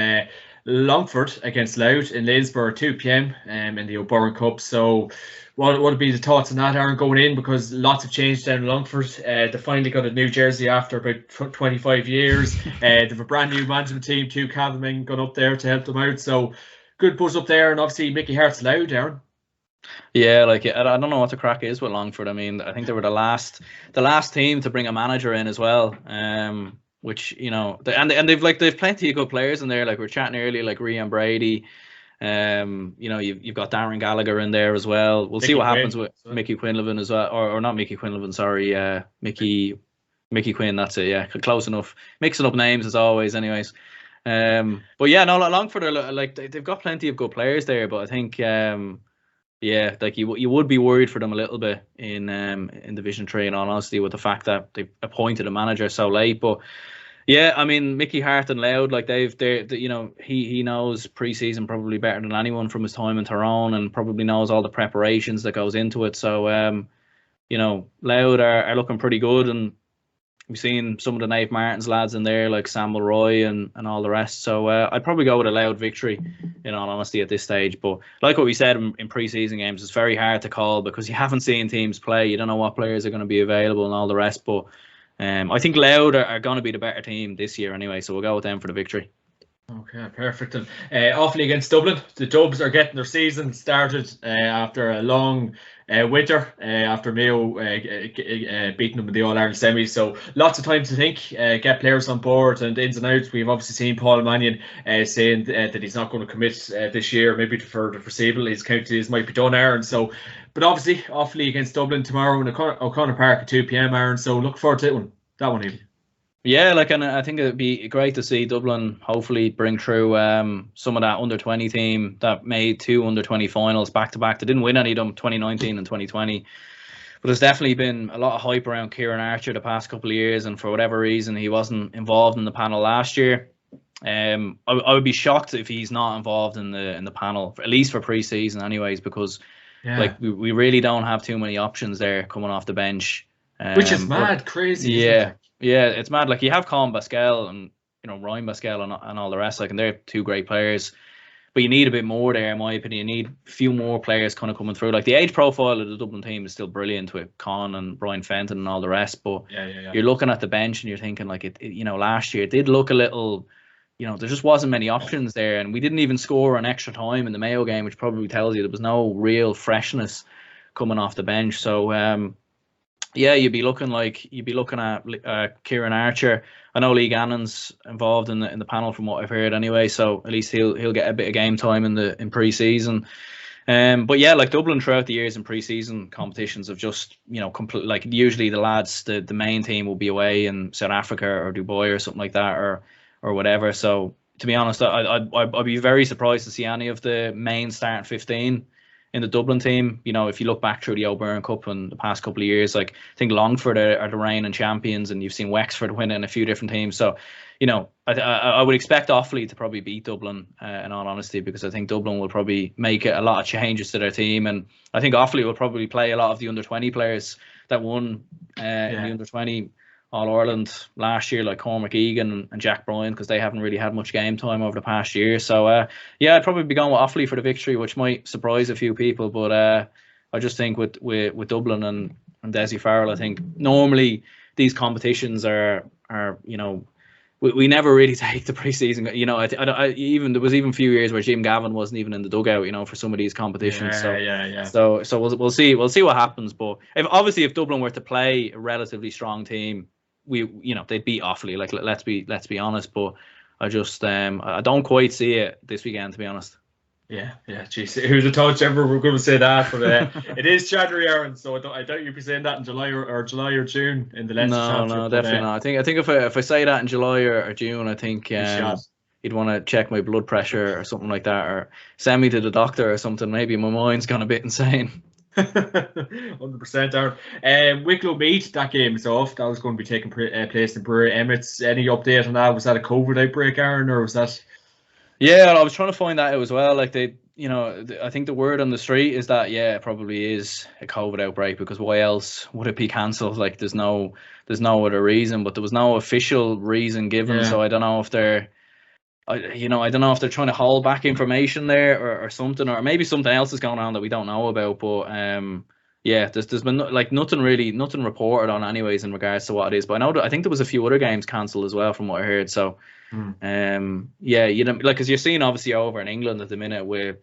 Longford against Louth in Lanesborough, 2 p.m. In the O'Byrne Cup. So what would be the thoughts on that, Aaron, going in? Because lots have changed down in Longford. They finally got a new jersey after about 25 years. They have a brand new management team, 2 Cavan men gone up there to help them out. So good buzz up there, and obviously Mickey Hart's Louth, Aaron.
Yeah, I don't know what the crack is with Longford. I mean, I think they were the last team to bring a manager in as well. Which and they've plenty of good players in there. Like we were chatting earlier, like Rian Brady. You've got Darren Gallagher in there as well. We'll see what happens with Mickey Quinlivan as well, or not Mickey Quinlivan, sorry, Mickey Quinn. That's it. Yeah, close enough. Mixing up names as always, anyways. But yeah, no, Longford are they've got plenty of good players there, but I think you would be worried for them a little bit in Division 3, in all honesty, with the fact that they've appointed a manager so late. But yeah, I mean, Mickey Hart and Louth, like he knows pre-season probably better than anyone from his time in Tyrone, and probably knows all the preparations that goes into it. So Louth are looking pretty good, and We've seen some of the Nate Martin's lads in there, like Sam Mulroy and all the rest. So I'd probably go with a loud victory, in all honesty, at this stage. But like what we said in pre-season games, it's very hard to call because you haven't seen teams play. You don't know what players are going to be available and all the rest. But I think Louth are going to be the better team this year anyway. So we'll go with them for the victory.
Okay, perfect. And Offaly against Dublin. The Dubs are getting their season started after a long winter, after Mayo beating them in the All-Ireland semis. So lots of time to think, get players on board and ins and outs. We've obviously seen Paul Mannion saying that he's not going to commit this year, maybe for the foreseeable. His counties might be done, Aaron. So, but obviously Offaly against Dublin tomorrow in O'Connor Park at 2 p.m, Aaron. So look forward to that one even.
Yeah, and I think it'd be great to see Dublin hopefully bring through some of that under-20 team that made 2 under-20 finals back-to-back. They didn't win any of them, 2019 and 2020. But there's definitely been a lot of hype around Kieran Archer the past couple of years, and for whatever reason, he wasn't involved in the panel last year. I would be shocked if he's not involved in the panel, at least for pre-season anyways, because we really don't have too many options there coming off the bench.
Which is mad, crazy.
Yeah. Yeah, it's mad. Like, you have Colin Basquel and Ryan Basquel and all the rest. And they're 2 great players, but you need a bit more there, in my opinion. You need a few more players kind of coming through. Like, the age profile of the Dublin team is still brilliant with Con and Brian Fenton and all the rest. But you're looking at the bench and you're thinking, like, last year it did look a little. There just wasn't many options there, and we didn't even score an extra time in the Mayo game, which probably tells you there was no real freshness coming off the bench. So. Yeah, you'd be looking at Kieran Archer. I know Lee Gannon's involved in the panel from what I've heard anyway, so at least he'll get a bit of game time in pre-season. But yeah, like Dublin throughout the years in pre-season competitions have just like usually the lads, the main team will be away in South Africa or Dubai or something like that or whatever. So to be honest, I'd be very surprised to see any of the main starting 15 in the Dublin team. If you look back through the O'Byrne Cup in the past couple of years, like I think Longford are the reigning champions, and you've seen Wexford winning a few different teams. So, I would expect Offaly to probably beat Dublin, in all honesty, because I think Dublin will probably make a lot of changes to their team, and I think Offaly will probably play a lot of the under-20 players that won in the under-20 All-Ireland last year, like Cormac Egan and Jack Bryan, because they haven't really had much game time over the past year. So, I'd probably be going with Offaly for the victory, which might surprise a few people. But I just think with Dublin and Desi Farrell, I think normally these competitions are we never really take the preseason. Even there was even a few years where Jim Gavin wasn't even in the dugout, for some of these competitions. So we'll see what happens. But if Dublin were to play a relatively strong team, they'd beat Offaly. Like, let's be honest. But I just I don't quite see it this weekend, to be honest.
Yeah. Geez, who'd have thought ever we're going to say that? But it is January, Aaron, so I doubt you'd be saying that in July or June in the Leinster Championship. No,
definitely not. I think if I say that in July or June, I think you'd want to check my blood pressure or something like that, or send me to the doctor or something. Maybe my mind's gone a bit insane.
100%, Aaron. Wicklow Meath, that game is off. That was going to be taking place in Brewery Emirates. Any update on that? Was that a COVID outbreak, Aaron, or was that?
Yeah, I was trying to find that out as well. Like, I think the word on the street is that it probably is a COVID outbreak, because why else would it be cancelled? Like, there's no other reason, but there was no official reason given. Yeah. So I don't know if they're, I don't know if they're trying to hold back information there or something, or maybe something else is going on that we don't know about. But there's been nothing reported on anyways in regards to what it is. But I think there was a few other games cancelled as well from what I heard. So. Because you're seeing obviously over in England at the minute with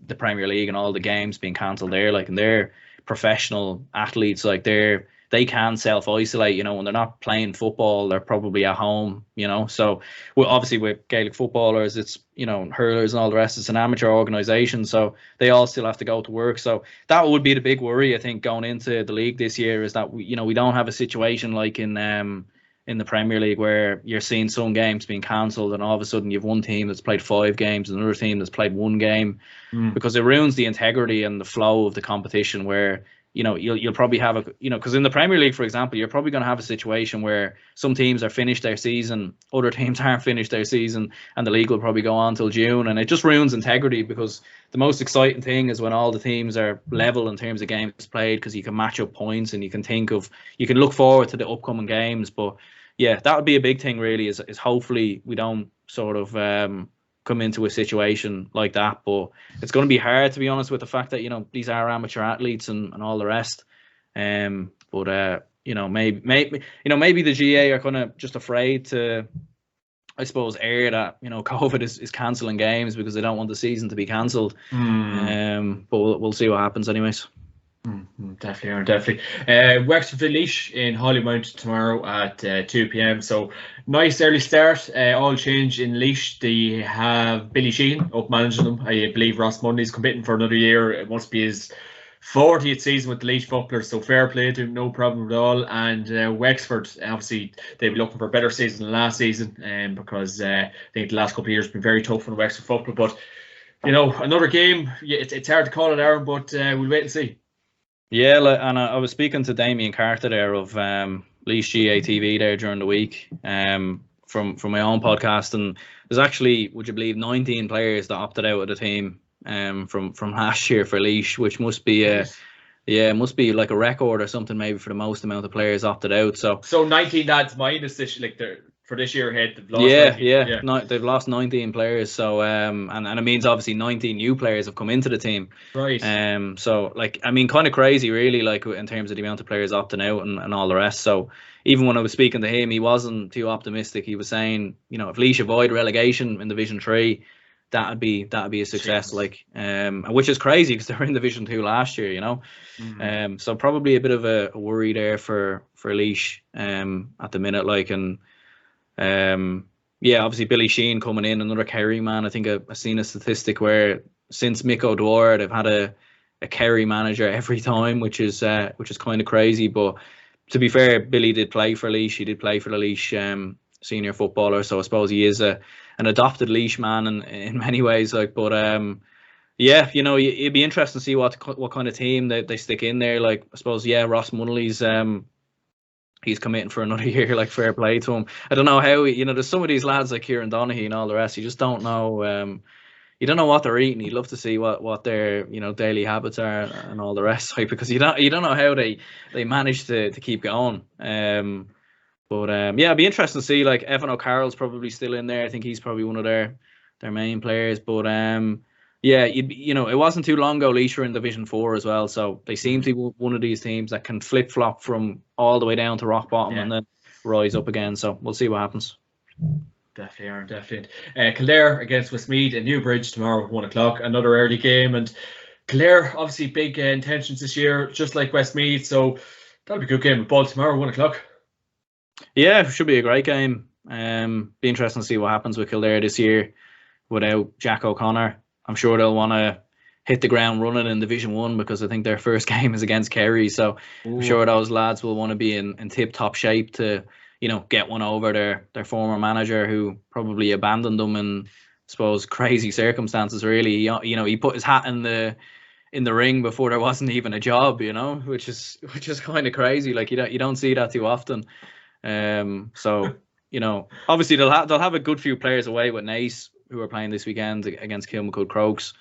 the Premier League and all the games being cancelled there, like, and they're professional athletes, like they can self-isolate, when they're not playing football, they're probably at home, so obviously with Gaelic footballers, it's hurlers and all the rest, it's an amateur organisation, so they all still have to go to work. So that would be the big worry, I think, going into the league this year, is that we don't have a situation like in the Premier League where you're seeing some games being cancelled and all of a sudden you've one team that's played 5 games and another team that's played 1 game, because it ruins the integrity and the flow of the competition, where you'll probably have because in the Premier League, for example, you're probably going to have a situation where some teams are finished their season, other teams aren't finished their season, and the league will probably go on till June, and it just ruins integrity, because the most exciting thing is when all the teams are level in terms of games played, because you can match up points and you can look forward to the upcoming games. But yeah, that would be a big thing really, is hopefully we don't sort of come into a situation like that. But it's going to be hard, to be honest, with the fact that these are amateur athletes and all the rest. But maybe the GAA are kind of just afraid to, I suppose, air that COVID is cancelling games because they don't want the season to be cancelled. But we'll see what happens, anyways.
Definitely. Wexford v Laois in Hollymount tomorrow at 2 p.m. So nice early start. All change in Laois. They have Billy Sheehan up managing them. I believe Ross Mundy's committing for another year. It must be his 40th season with the Laois footballers, so fair play to him, no problem at all. And Wexford, obviously, they'll be looking for a better season than last season, because I think the last couple of years have been very tough on Wexford football. But another game. It's hard to call it, Aaron, but we'll wait and see.
Yeah, and I was speaking to Damien Carter there of Laois GAA TV there during the week, from my own podcast, and there's actually, would you believe, 19 players that opted out of the team from last year for Laois, which must be must be like a record or something, maybe, for the most amount of players opted out. So
19 lads minus this, like, for this year ahead, they've lost 19.
No, they've lost 19 players. So and it means obviously 19 new players have come into the team.
Right.
So kind of crazy really, like, in terms of the amount of players opting out and all the rest. So even when I was speaking to him, he wasn't too optimistic. He was saying, if Laois avoid relegation in Division 3, that'd be a success. Like, which is crazy because they were in Division 2 last year, So probably a bit of a worry there for Laois at the minute, like. And obviously Billy Sheehan coming in, another Kerry man. I think I've seen a statistic where since Mick O'Dwyer they've had a Kerry manager every time, which is kind of crazy. But to be fair, Billy did play for Laois. He did play for the Laois senior footballer, so I suppose he is an adopted Laois man in many ways. Like, but it'd be interesting to see what kind of team they stick in there. Like, I suppose Ross Munnelly's he's committing for another year. Like, fair play to him. I don't know how there's some of these lads like Kieran Donaghy and all the rest. You just don't know. You don't know what they're eating. You'd love to see what their daily habits are and all the rest. Like, because you don't know how they manage to keep going. But it'd be interesting to see. Like, Evan O'Carroll's probably still in there. I think he's probably one of their main players. But it wasn't too long ago Laois were in Division 4 as well, so they seem to be one of these teams that can flip flop from all the way down to rock bottom and then rise up again. So we'll see what happens.
Definitely. Kildare against Westmeath in Newbridge tomorrow at 1 o'clock. Another early game, and Kildare obviously big intentions this year, just like Westmeath. So that'll be a good game with ball tomorrow, 1 o'clock.
Yeah, it should be a great game. Be interesting to see what happens with Kildare this year without Jack O'Connor. I'm sure they'll want to hit the ground running in Division 1 because I think their first game is against Kerry. So I'm sure those lads will want to be in tip-top shape to, get one over their former manager, who probably abandoned them in, I suppose, crazy circumstances, really. He put his hat in the ring before there wasn't even a job, which is kind of crazy. Like, you don't see that too often. So obviously they'll have a good few players away with Naas, who are playing this weekend against Kilmacud Crokes.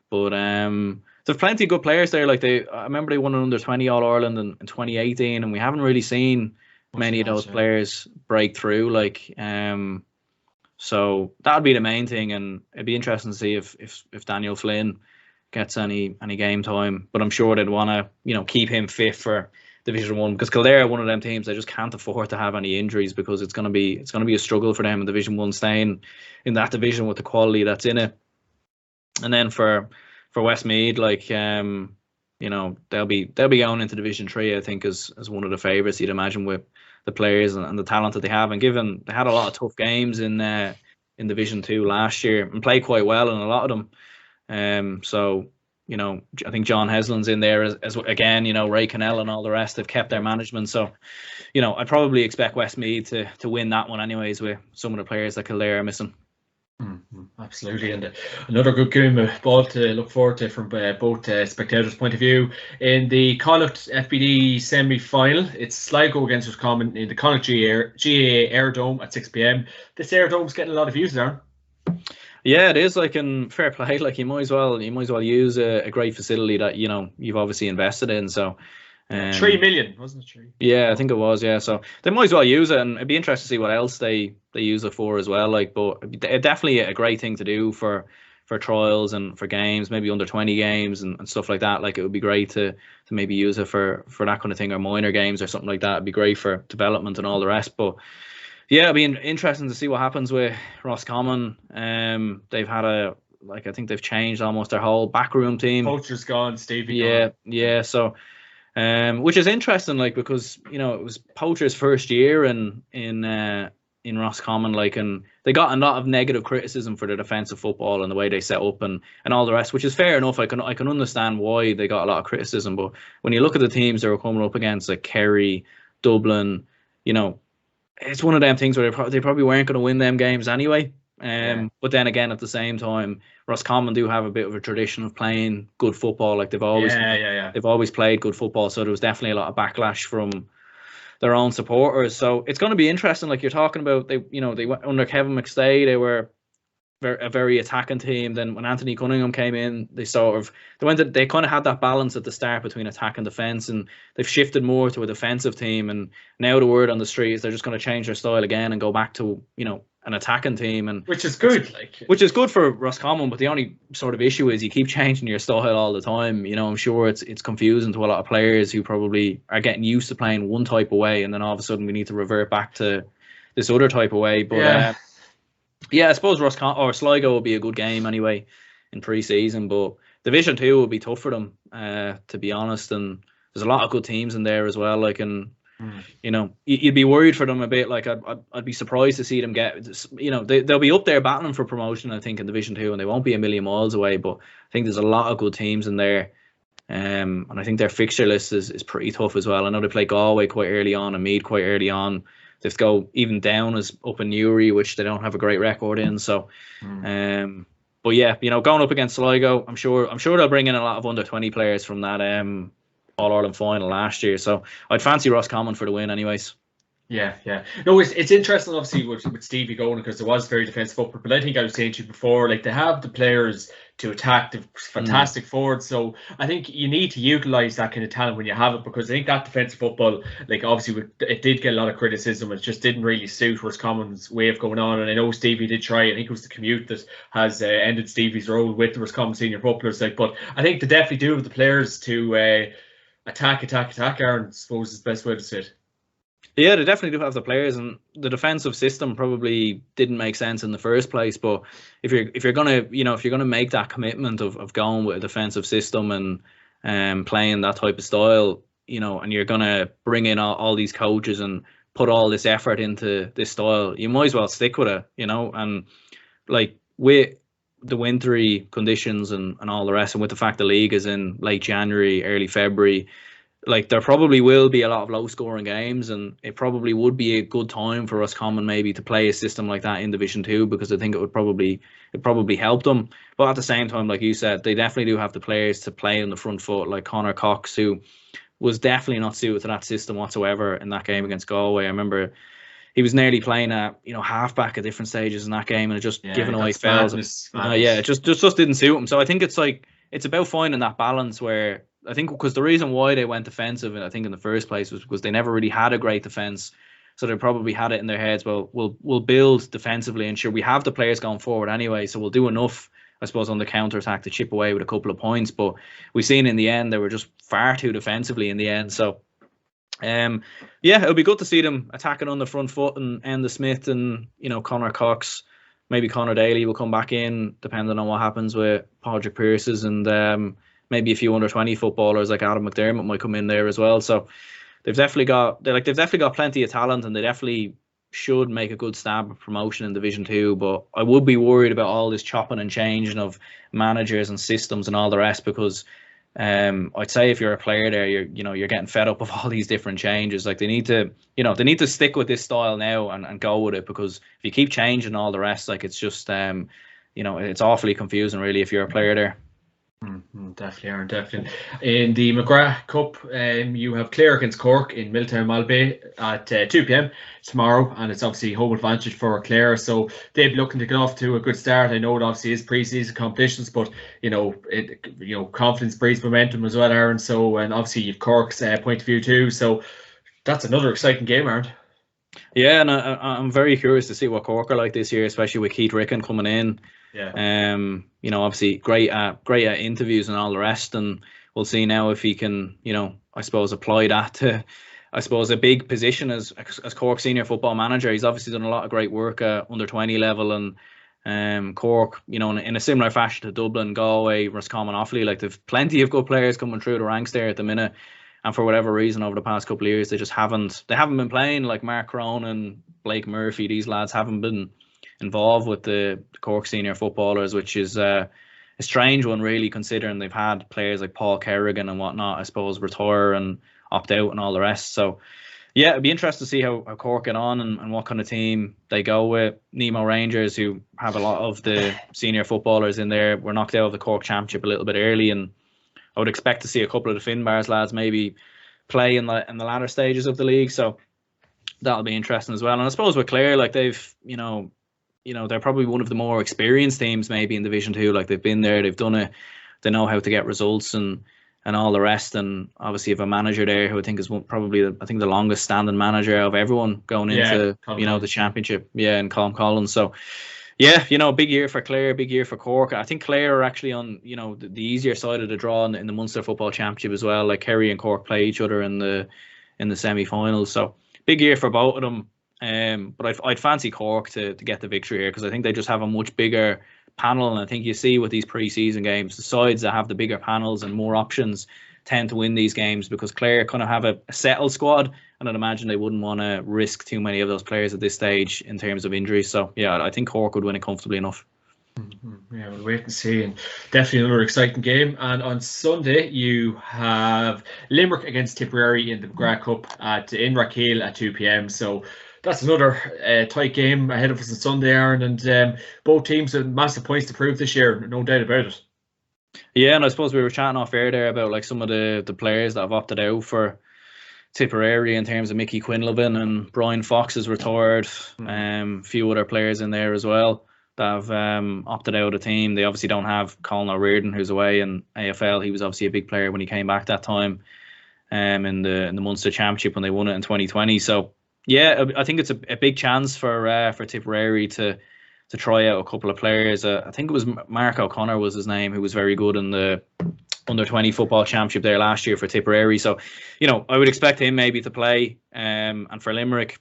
But there's plenty of good players there. Like, I remember they won an under-20 All-Ireland in 2018, and we haven't really seen many of those players break through. Like, so that'd be the main thing, and it'd be interesting to see if Daniel Flynn gets any game time. But I'm sure they'd want to keep him fit for Division 1, because Kildare are one of them teams they just can't afford to have any injuries, because it's going to be a struggle for them in Division 1, staying in that division with the quality that's in it. And then for Westmeath, like, they'll be going into Division 3, I think, as one of the favourites, you'd imagine, with the players and the talent that they have, and given they had a lot of tough games in Division 2 last year and played quite well in a lot of them. So I think John Heslin's in there as again, Ray Cannell and all the rest have kept their management. So, I'd probably expect Westmeath to win that one anyways, with some of the players that Kildare are missing.
Absolutely, and another good game of ball to look forward to from both spectators' point of view. In the Connacht FBD semi-final, it's Sligo against Roscommon in the Connacht GAA Air Dome at 6 p.m. This Air Dome's getting a lot of views there.
Yeah, it is, like, in fair play. Like, you might as well use a great facility that you've obviously invested in. So
3 million, wasn't it? 3?
Yeah, I think it was. Yeah, so they might as well use it, and it'd be interesting to see what else they use it for as well. Like, but definitely a great thing to do for trials and for games, maybe under 20 games and stuff like that. Like, it would be great to maybe use it for that kind of thing, or minor games or something like that. It'd be great for development and all the rest. But yeah, it'd be interesting to see what happens with Roscommon. They've had I think they've changed almost their whole backroom team.
Poacher's gone, Stevie.
Yeah. So. Which is interesting, like, because it was Poacher's first year in Roscommon, like, and they got a lot of negative criticism for their defensive football and the way they set up and all the rest, which is fair enough. I can understand why they got a lot of criticism, but when you look at the teams they were coming up against, like Kerry, Dublin, it's one of them things where they probably weren't going to win them games anyway. But then again, at the same time, Roscommon do have a bit of a tradition of playing good football. Like, they've always they've always played good football. So there was definitely a lot of backlash from their own supporters. So it's going to be interesting. Like you're talking about, they went under Kevin McStay. They were a very attacking team. Then when Anthony Cunningham came in, they kind of had that balance at the start between attack and defense, and they've shifted more to a defensive team. And now the word on the street is they're just going to change their style again and go back to an attacking team, and
which is good,
which is good for Roscommon. But the only sort of issue is you keep changing your style all the time. I'm sure it's confusing to a lot of players who probably are getting used to playing one type of way, and then all of a sudden we need to revert back to this other type of way. But I suppose Roscommon or Sligo will be a good game anyway in pre-season, but Division 2 will be tough for them, to be honest. And there's a lot of good teams in there as well. Like, and you'd be worried for them a bit. Like, I'd be surprised to see them get. They'll be up there battling for promotion, I think, in Division 2, and they won't be a million miles away. But I think there's a lot of good teams in there, and I think their fixture list is pretty tough as well. I know they play Galway quite early on and Meath quite early on. They have to go even down as up in Newry, which they don't have a great record in. So, but yeah, going up against Sligo, I'm sure they'll bring in a lot of under 20 players from that All-Ireland final last year. So I'd fancy Roscommon for the win anyways.
Yeah. No, it's interesting, obviously, with Stevie going, because there was very defensive football. But I think I was saying to you before, like, they have the players to attack, the fantastic forwards. So I think you need to utilise that kind of talent when you have it, because I think that defensive football, like, obviously, it did get a lot of criticism. It just didn't really suit Roscommon's way of going on. And I know Stevie did try. I think it was the commute that has ended Stevie's role with the Roscommon senior footballers. Like, but I think they definitely do have the players to attack, Aaron, I suppose is the best way to say it.
Yeah, they definitely do have the players, and the defensive system probably didn't make sense in the first place. But if you're gonna make that commitment of going with a defensive system and playing that type of style, and you're gonna bring in all these coaches and put all this effort into this style, you might as well stick with it, and like with the wintry conditions and all the rest, and with the fact the league is in late January, early February, like, there probably will be a lot of low scoring games, and it probably would be a good time for Roscommon maybe to play a system like that in Division 2, because I think it probably help them. But at the same time, like you said, they definitely do have the players to play on the front foot, like Conor Cox, who was definitely not suited to that system whatsoever in that game against Galway. I remember he was nearly playing at halfback at different stages in that game, and just giving away fouls. It just didn't suit him. So I think it's about finding that balance where, I think, because the reason why they went defensive, and I think in the first place, was because they never really had a great defense. So they probably had it in their heads, well, we'll build defensively, and sure, we have the players going forward anyway, so we'll do enough, I suppose, on the counter attack to chip away with a couple of points. But we've seen in the end they were just far too defensively in the end. So it'll be good to see them attacking on the front foot, and the Smith and Conor Cox. Maybe Conor Daly will come back in, depending on what happens with Padraig Pearce's, and maybe a few under 20 footballers like Adam McDermott might come in there as well. So they've definitely got plenty of talent, and they definitely should make a good stab at promotion in Division 2. But I would be worried about all this chopping and changing of managers and systems and all the rest, because I'd say if you're a player there, you're getting fed up of all these different changes. Like they need to stick with this style now and go with it, because if you keep changing all the rest, like it's just it's awfully confusing really if you're a player there.
Definitely, Aaron, definitely. In the McGrath Cup, you have Clare against Cork in Milltown Malbay at 2 p.m. tomorrow, and it's obviously home advantage for Clare, so they'll be looking to get off to a good start. I know it obviously is pre-season competitions, but confidence breeds momentum as well, Aaron. So, and obviously you've Cork's point of view too, so that's another exciting game, Aaron.
Yeah, and I'm very curious to see what Cork are like this year, especially with Keith Ricken coming in.
Yeah.
Obviously great at interviews and all the rest, and we'll see now if he can, I suppose apply that to, I suppose, a big position as Cork senior football manager. He's obviously done a lot of great work at under 20 level, and Cork, in a similar fashion to Dublin, Galway, Roscommon, Offaly, like they've plenty of good players coming through the ranks there at the minute. And for whatever reason, over the past couple of years, they haven't been playing. Like Mark Cronin, Blake Murphy, these lads haven't been involved with the Cork senior footballers, which is a strange one really, considering they've had players like Paul Kerrigan and whatnot, I suppose, retire and opt out and all the rest. So yeah, it'd be interesting to see how Cork get on and what kind of team they go with. Nemo Rangers, who have a lot of the senior footballers in there, were knocked out of the Cork Championship a little bit early, and I would expect to see a couple of the Finbars lads maybe play in the latter stages of the league. So that'll be interesting as well. And I suppose with Clare, like they've, they're probably one of the more experienced teams maybe in Division 2. Like they've been there, they've done it, they know how to get results and all the rest. And obviously have a manager there who I think is probably the longest standing manager of everyone going into the championship. Yeah, and Colm Collins. So yeah, big year for Clare, big year for Cork. I think Clare are actually on, the easier side of the draw in the Munster Football Championship as well. Like Kerry and Cork play each other in the semi-finals. So big year for both of them. But I'd fancy Cork to get the victory here, because I think they just have a much bigger panel, and I think you see with these pre-season games, the sides that have the bigger panels and more options tend to win these games, because Clare kind of have a settled squad, and I'd imagine they wouldn't want to risk too many of those players at this stage in terms of injuries. So yeah, I think Cork would win it comfortably enough.
Yeah, we'll wait and see. And definitely another exciting game. And on Sunday, you have Limerick against Tipperary in the McGrath Cup in Rathkeale at 2 p.m. So that's another tight game ahead of us on Sunday, Aaron. And both teams have massive points to prove this year, no doubt about it.
Yeah, and I suppose we were chatting off air there about like some of the players that have opted out for Tipperary in terms of Mickey Quinlivan, and Brian Fox is retired. A few other players in there as well that have opted out of the team. They obviously don't have Colin O'Riordan, who's away in AFL. He was obviously a big player when he came back that time in the Munster Championship when they won it in 2020. So yeah, I think it's a big chance for Tipperary to try out a couple of players. I think it was Mark O'Connor was his name, who was very good in the under 20 football championship there last year for Tipperary. So, I would expect him maybe to play. And for Limerick,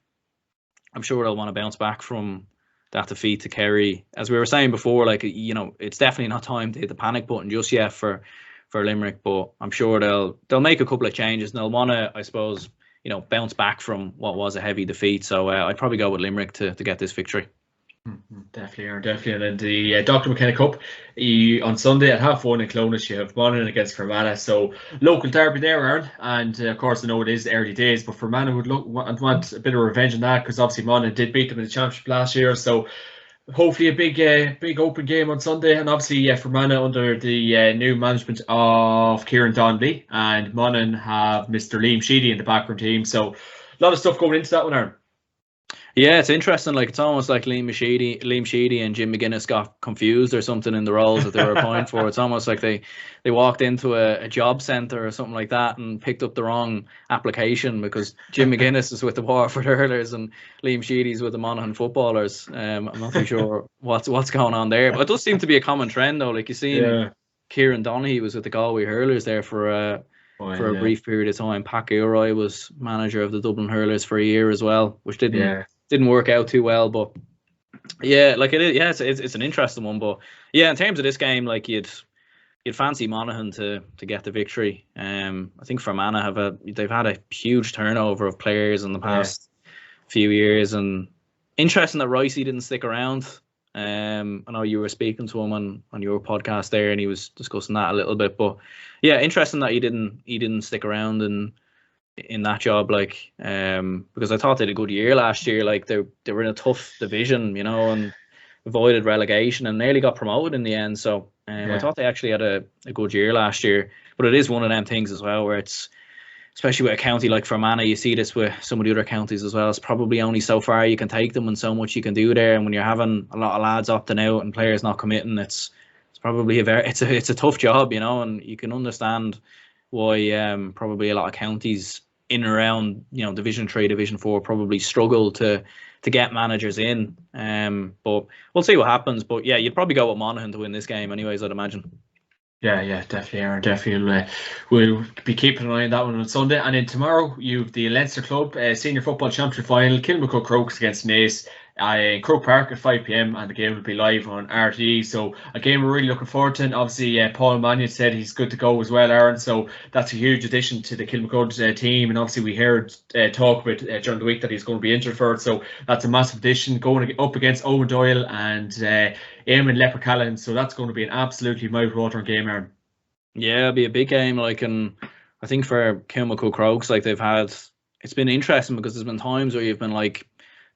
I'm sure they'll want to bounce back from that defeat to Kerry. As we were saying before, like, it's definitely not time to hit the panic button just yet for Limerick, but I'm sure they'll make a couple of changes, and they'll want to, I suppose, bounce back from what was a heavy defeat. So I'd probably go with Limerick to get this victory.
Definitely. And then the Dr. McKenna Cup on Sunday at 1:30 in Clonus, you have Monaghan against Fermanagh. So local derby there, Aaron. And of course, I know it is early days, but Fermanagh would want a bit of revenge on that, because obviously Monaghan did beat them in the championship last year. So hopefully a big open game on Sunday. And obviously Fermanagh under the new management of Kieran Donnelly, and Monaghan have Mr. Liam Sheedy in the backroom team. So a lot of stuff going into that one, Aaron.
Yeah, it's interesting. Like, it's almost like Liam Sheedy and Jim McGuinness got confused or something in the roles that they were applying for. It's almost like they walked into a job centre or something like that and picked up the wrong application, because Jim McGuinness is with the Waterford Hurlers and Liam Sheedy's with the Monaghan Footballers. I'm not too sure what's going on there, but it does seem to be a common trend though. Like, you see, Kieran Donaghy was with the Galway Hurlers there for a brief period of time. Pat Gilroy was manager of the Dublin Hurlers for a year as well, which didn't work out too well. But yeah, like it is. Yeah, it's an interesting one. But yeah, in terms of this game, like you'd fancy Monaghan to get the victory. I think Fermanagh they've had a huge turnover of players in the past few years, and interesting that Ricey didn't stick around. I know you were speaking to him on your podcast there, and he was discussing that a little bit. But yeah, interesting that he didn't stick around in that job, like, because I thought they had a good year last year. Like they were in a tough division, you know, and avoided relegation and nearly got promoted in the end. So I thought they actually had a good year last year. But it is one of them things as well where it's, especially with a county like Fermanagh, you see this with some of the other counties as well. It's probably only so far you can take them and so much you can do there. And when you're having a lot of lads opting out and players not committing, it's probably it's a tough job, you know. And you can understand why probably a lot of counties in and around, you know, Division 3, Division 4 probably struggle to get managers in. But we'll see what happens. But yeah, you'd probably go with Monaghan to win this game anyways, I'd imagine.
Yeah, definitely, Aaron. Definitely, we'll be keeping an eye on that one on Sunday. And then tomorrow, you've the Leinster Club Senior Football Championship Final, Kilmacud Crokes against Naas in Croke Park at 5 p.m. and the game will be live on Atak.ie. So a game we're really looking forward to. And obviously, Paul Mannion said he's good to go as well, Aaron. So that's a huge addition to the Kilmacud team. And obviously, we heard talk about during the week that he's going to be injured for it. So that's a massive addition going up against Owen Doyle and Eamon Leper-Callahan. So that's going to be an absolutely mouth-watering game, Aaron.
Yeah, it'll be a big game. Like, and I think for Kilmacud Crokes, like it's been interesting because there's been times where you've been like,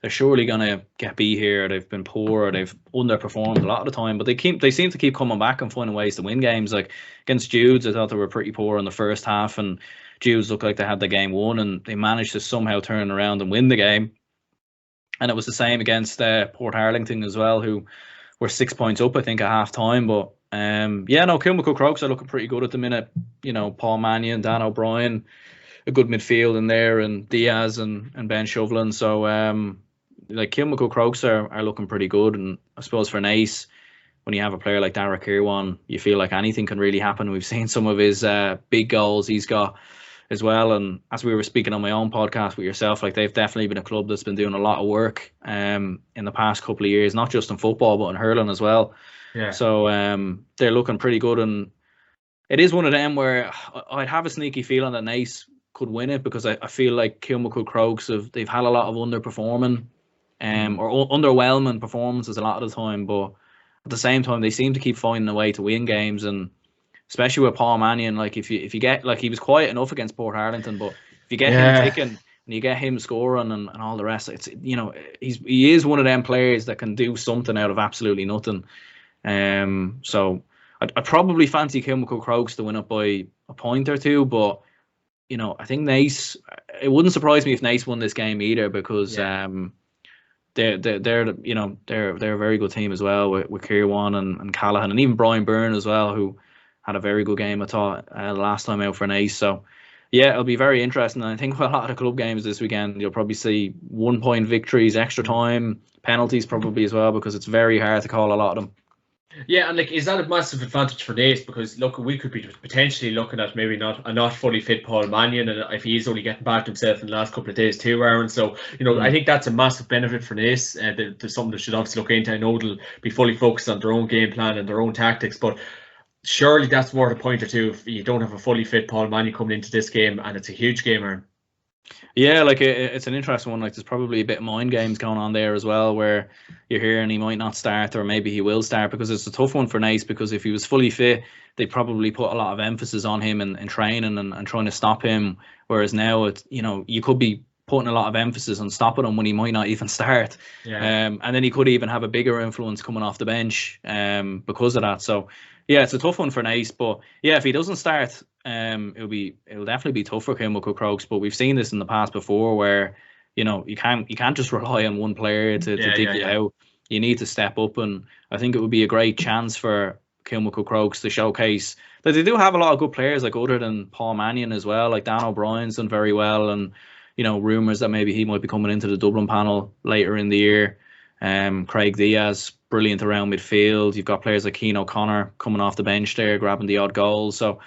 they're surely gonna get beat here. They've been poor, or they've underperformed a lot of the time, but they seem to keep coming back and finding ways to win games. Like against Jude's, I thought they were pretty poor in the first half, and Jude's looked like they had the game won, and they managed to somehow turn around and win the game. And it was the same against Port Harlington as well, who were 6 points up, I think, at half time. But Kilmacud Crokes are looking pretty good at the minute. You know, Paul Mannion, Dan O'Brien, a good midfield in there, and Diaz and Ben Shovlin. So like Kilmacud Crokes are looking pretty good. And I suppose for Naas, when you have a player like Darragh Kirwan, you feel like anything can really happen. We've seen some of his big goals he's got as well. And as we were speaking on my own podcast with yourself, like they've definitely been a club that's been doing a lot of work in the past couple of years, not just in football, but in hurling as well. Yeah. So they're looking pretty good. And it is one of them where I'd have a sneaky feeling that Naas could win it, because I feel like Kilmacud Crokes they've had a lot of underperforming or underwhelming performances a lot of the time, but at the same time they seem to keep finding a way to win games. And especially with Paul Mannion, like if you get, like, he was quiet enough against Port Harlington, but if you get him kicking and you get him scoring and all the rest, it's, you know, he is one of them players that can do something out of absolutely nothing. So I'd probably fancy Kilmacud Crokes to win up by a point or two, but you know, I think Naas, it wouldn't surprise me if Naas won this game either, because they're a very good team as well with Kirwan and Callahan, and even Brian Byrne as well, who had a very good game, I thought, last time out for Naas. So yeah, it'll be very interesting. And I think for a lot of the club games this weekend, you'll probably see 1 point victories, extra time, penalties probably as well, because it's very hard to call a lot of them.
Yeah, and like, is that a massive advantage for Naas? Because look, we could be potentially looking at maybe not fully fit Paul Mannion, and if he's only getting back to himself in the last couple of days too, Aaron. So you know, I think that's a massive benefit for Naas. There's something that should obviously look into. I know they'll be fully focused on their own game plan and their own tactics, but surely that's worth a point or two if you don't have a fully fit Paul Mannion coming into this game, and it's a huge game, Aaron.
Yeah, like it's an interesting one. Like there's probably a bit of mind games going on there as well, where you're hearing he might not start, or maybe he will start, because it's a tough one for Naas, because if he was fully fit, they'd probably put a lot of emphasis on him and training and trying to stop him. Whereas now, it's, you know, you could be putting a lot of emphasis on stopping him when he might not even start. And then he could even have a bigger influence coming off the bench because of that. So yeah, it's a tough one for Naas. But yeah, if he doesn't start, it'll definitely be tough for Kilmacud Crokes. But we've seen this in the past before, where you know you can't just rely on one player to dig you out. You need to step up, and I think it would be a great chance for Kilmacud Crokes to showcase that they do have a lot of good players, like other than Paul Mannion as well. Like Dan O'Brien's done very well, and you know, rumours that maybe he might be coming into the Dublin panel later in the year. Craig Diaz, brilliant around midfield. You've got players like Keane O'Connor coming off the bench there, grabbing the odd goal. So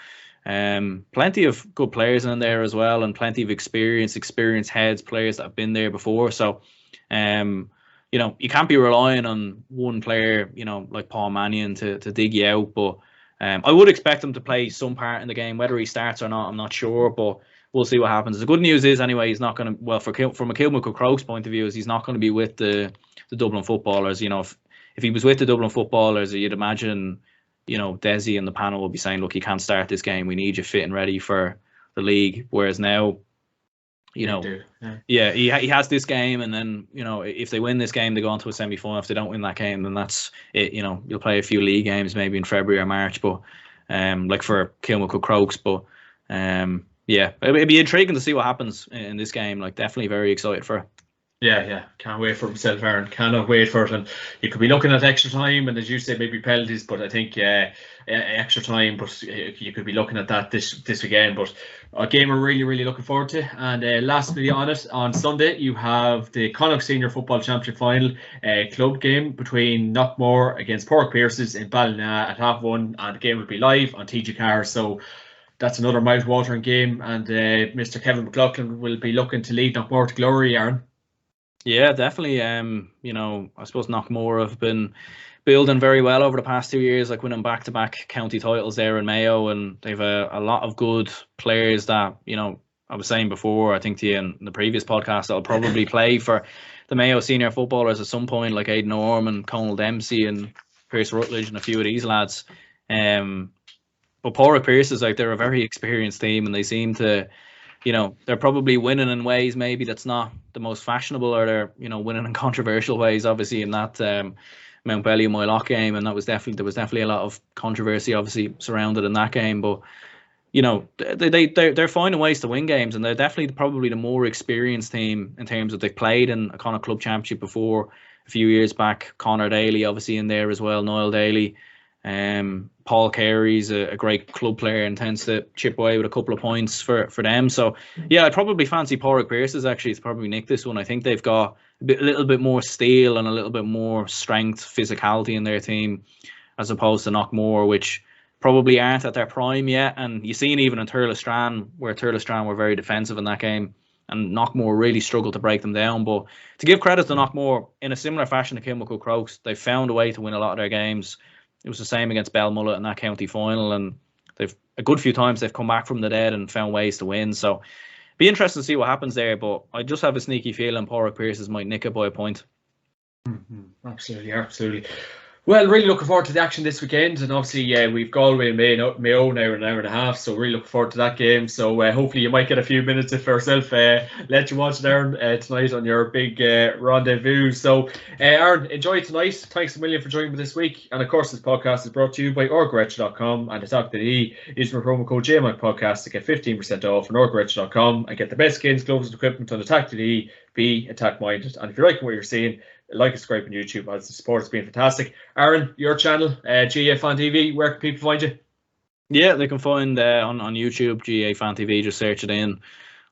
plenty of good players in there as well, and plenty of experienced heads, players that have been there before. So you know, you can't be relying on one player, you know, like Paul Mannion to dig you out. But I would expect him to play some part in the game. Whether he starts or not, I'm not sure, but we'll see what happens. The good news is, anyway, he's not going to, well, from a Kilmacud Crokes point of view, is he's not going to be with the Dublin footballers. You know, if he was with the Dublin footballers, you'd imagine, Desi and the panel would be saying, look, you can't start this game. We need you fit and ready for the league. Whereas now, he has this game, and then, if they win this game, they go on to a semi-final. If they don't win that game, then that's it. You'll play a few league games maybe in February or March, but like for Kilmacud Crokes. But it'd be intriguing to see what happens in this game. Like, definitely very excited for it.
Yeah, can't wait for myself, Aaron. Cannot wait for it. And you could be looking at extra time, and as you say, maybe penalties. But I think extra time. But you could be looking at that this weekend. But a game we're really, really looking forward to. And lastly on it, on Sunday you have the Connacht Senior Football Championship final club game between Knockmore against Pork Pierces in Ballina at 1:30, and the game will be live on TG Car. So that's another mouth-watering game, and Mr. Kevin McLaughlin will be looking to lead Knockmore to glory, Aaron.
Yeah, definitely. I suppose Knockmore have been building very well over the past 2 years, like winning back-to-back county titles there in Mayo, and they've a lot of good players that, I was saying before, I think to you in the previous podcast, that'll probably play for the Mayo senior footballers at some point, like Aidan Orme and Conal Dempsey and Pierce Rutledge and a few of these lads. But Porrick Pierce is they're a very experienced team, and they seem to, they're probably winning in ways maybe that's not the most fashionable, or they're, winning in controversial ways, obviously, in that Mount Belly and Moylock game. And there was definitely a lot of controversy, obviously, surrounded in that game. But, they're finding ways to win games, and they're definitely probably the more experienced team in terms of they've played in a Connacht Club Championship before a few years back. Conor Daly, obviously, in there as well, Niall Daly. Paul Carey's a great club player and tends to chip away with a couple of points for them. So yeah, I'd probably fancy Porrick Pierce's actually. It's probably nicked this one. I think they've got a little bit more steel and a little bit more strength, physicality in their team, as opposed to Knockmore, which probably aren't at their prime yet. And you seen even in Thurles-Strand, where Thurles-Strand were very defensive in that game, and Knockmore really struggled to break them down. But to give credit to Knockmore, in a similar fashion to Kilmacud Crokes, they found a way to win a lot of their games. It was the same against Belmullet in that county final, and they've a good few times they've come back from the dead and found ways to win. So be interesting to see what happens there, but I just have a sneaky feeling Porrick Pierces might nick it by a point.
Absolutely. Well, really looking forward to the action this weekend, and obviously we've Galway and Mayo now in an hour and a half, so really looking forward to that game. So hopefully you might get a few minutes if yourself let you watch it, Aaron, tonight on your big rendezvous. So Aaron, enjoy tonight. Thanks a million for joining me this week, and of course this podcast is brought to you by Orgaretch.com and Atak.ie. Use my promo code JMac podcast to get 15% off on Orgaretch.com and get the best skins, gloves and equipment on Atak.ie. Be attack minded, and if you're liking what you're seeing, like and subscribe on YouTube, as the support has been fantastic. Aaron, your channel, GAA Fan TV, where can people find you?
Yeah, they can find on YouTube, GAA Fan TV. Just search it in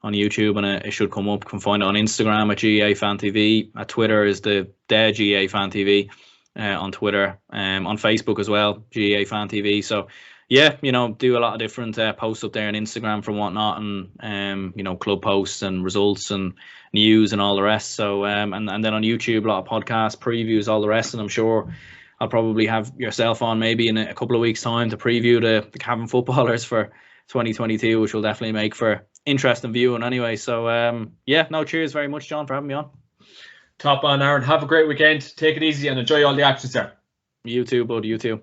on YouTube and it should come up. You can find it on Instagram at GAA Fan TV. At Twitter is the GAA Fan TV on Twitter. On Facebook as well, GAA Fan TV. So yeah, do a lot of different posts up there on Instagram from whatnot, and club posts and results and news and all the rest. So and then on YouTube, a lot of podcasts, previews, all the rest. And I'm sure I'll probably have yourself on maybe in a couple of weeks' time to preview the Cavan footballers for 2022, which will definitely make for interesting viewing anyway. So cheers very much, John, for having me on.
Top on, Aaron. Have a great weekend. Take it easy and enjoy all the action, sir.
You too, bud. You too.